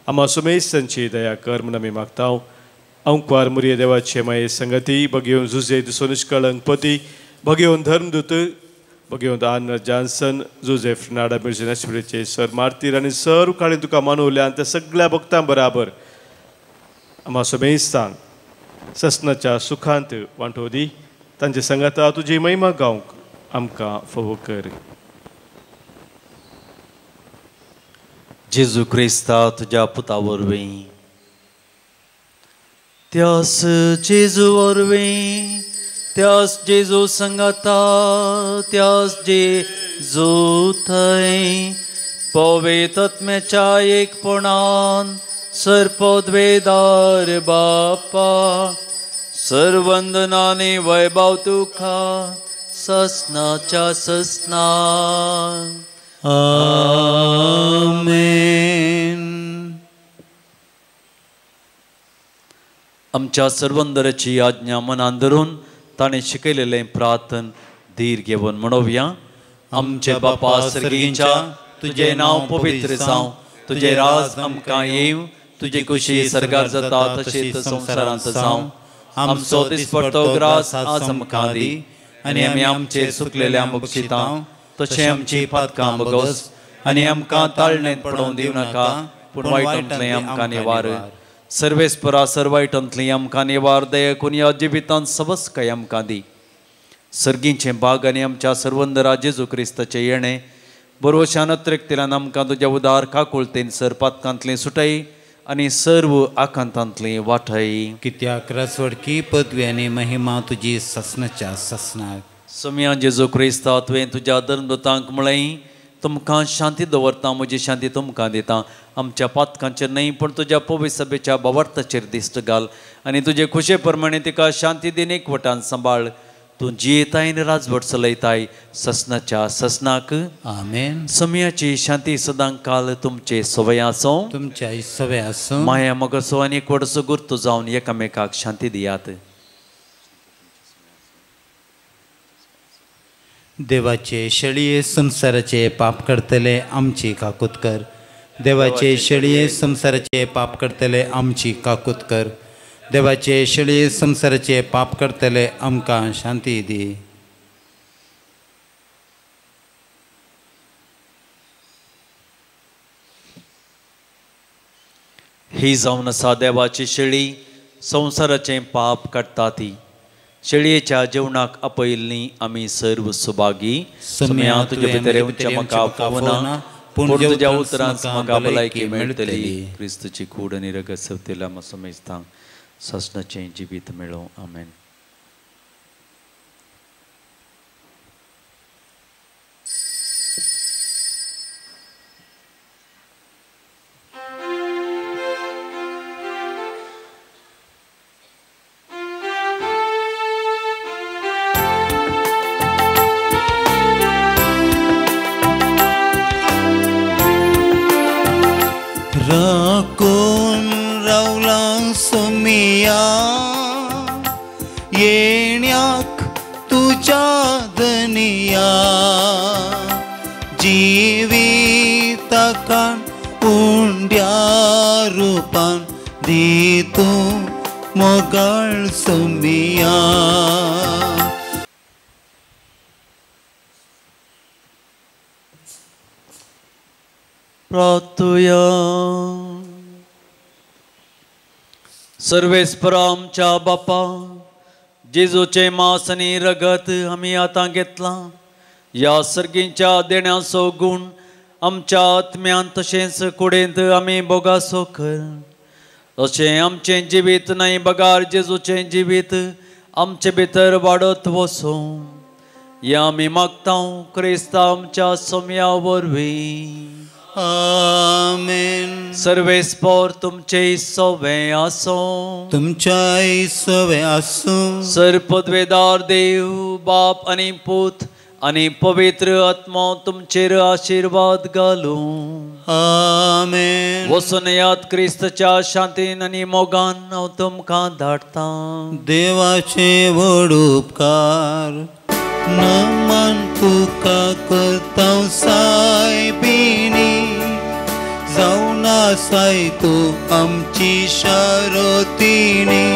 आमा समेस्तांची दया कर म्हूण आमी मागता. अंकवार मुरये देवाचे माये संगती, भगयोन जुजे दुसो निश्कळंक पती, भगयोन धर्मदूत, भगयोन आन जॉन्सन, जोसेफ नाडा मिर्झे नॅशनलचे सर मार्तीर आनी सर्व काळी तुका मानवल्यान त्या सगळ्या भक्तां बराबर आमा समेस्तांक ससनाच्या सुखांत वांटो दी. तांचे संगता तुजी महिमा गावंक आमकां फोव कर. जेजू क्रिस्ता तुज्या पुता वरवीं, त्यास जेजू वरवीं, त्यास जेजू संगता, त्यास जेजू थंय पवित्रात्म्याच्या एकपणान सर्पद्वेदार बाप्पा सर्वंदनाने वैभव तुका ससनाच्या ससना आमेन. आमच्या सर्वंदराची आज्ञा मनान धरून ताणें शिकयलेलें प्रार्थन धीर घेवन म्हणोवया. आमचे बापा सर्गीच्या तुझे नाव पवित्र जावं, तुझे राज आमकां येवं, तुझी खुशी सर्गार जाता तशेंच संवसारांत जावं. आमचो दिसपडटो ग्रास आज आमकां दी आनी आमी आमचे सुकलेल्या बक्षितां तशें आमची पातकां बगोस आनी आमकां ताळणेंत पडोवन दिवं नाका, पूण वायटांतलें आमकां निवार. सर्वेस्परा सर्वायटांतलीं आमकां निवार दया करून ह्या जिवितांत सबस्काय आमकां दी. सर्गीचें भाग आनी आमच्या सर्वंदरा जेजू क्रिस्ताचें येणें बरोवशान अत्रेकतेल्यान आमकां तुज्या उदार काकुळतेन सरपातकांतलें सुटय आनी सर्व आकांतांतलीं वाटय. कित्याक रसवडकी पदवी आनी महिमा तुजी ससनाच्या ससनाक. सम्या जेजू क्रिस्ता तुवें तुज्या धर्मदूतांक म्हळें, तुमकां शांती दवरता, म्हजी शांती तुमकां दिता. आमच्या पातकांचेर न्हय पूण तुज्या पवित्र सभेच्या भावार्थाचेर दिश्ट घाल आनी तुजे खुशे प्रमाणे तिका शांती दिन एकवटान सांबाळ. तूं जियेताय आनी राजवट चलयताय ससनाच्या ससनाक. आमेन. सम्याची शांती सदां काल तुमचे सवय आसूं, तुमच्या सवय आसूं. माया मोगसो आनी एकवटसो गुर्तू जावन एकामेकाक शांती दियात. देवाचे शेळये संसाराचे पाप करतले आमची काकूत कर. देवाचे शेळये संसाराचे पाप करतले आमची काकूत कर. देवाचे शेळये संसाराचे पाप करतले आमकां शांती दी. ही जावन आसा देवाची शेळी संसाराचें पाप काडटा ती. शेळयेच्या जेवणाक आपयल्लीं आमी सर्व सुभागी. सम्या तुजे भितर येवचें म्हाका फावना, पूण तुज्या उतरांत म्हाका भलायकी मेळटली. क्रिस्तची कूड आनी रगत सवतेल्या म्हजो मेजतां ससनाचें जिवीत मेळो. आमेन. राखून रावला सोमिया येण्याक तुझ्या धनिया. जिविताकान उंड्या रूपान दी तूं मोगाळ सोमिया. प्रार्थुया. सर्वेस्परा आमच्या बापा, जेजूचे मांस आनी रगत आमी आतां घेतलां. ह्या सर्गीच्या देण्याचो गूण आमच्या आत्म्यान तशेंच कुडींत आमी बोगासो कर. तशें आमचें जिवीत न्हय बगार जेजूचें जिवीत आमचे भितर वाडत वचो. हें आमी मागता क्रिस्ता आमच्या सोम्या वरवीं. आमेन. सर्वेस्पर तुमचे सवे आसो. तुमच्या सवे आसूं. सर्पद्वेदार देव बाप आनी पूत आनी पवित्र आत्मा तुमचेर आशीर्वाद घालूं. आमेन. वचून यात क्रिस्ताच्या शांतीन आनी मोगान हांव तुमकां धाडटां. देवाचे व्हड उपकार नमन तुका करता सायबिणी. जावन आसाय तूं आमची शारोतिणी.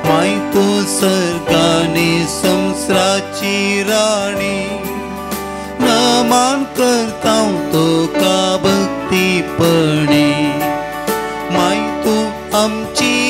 माय तूं सर्गानी संवसाराची राणी. नमन करता तुका भक्तीपणी. माय तूं आमची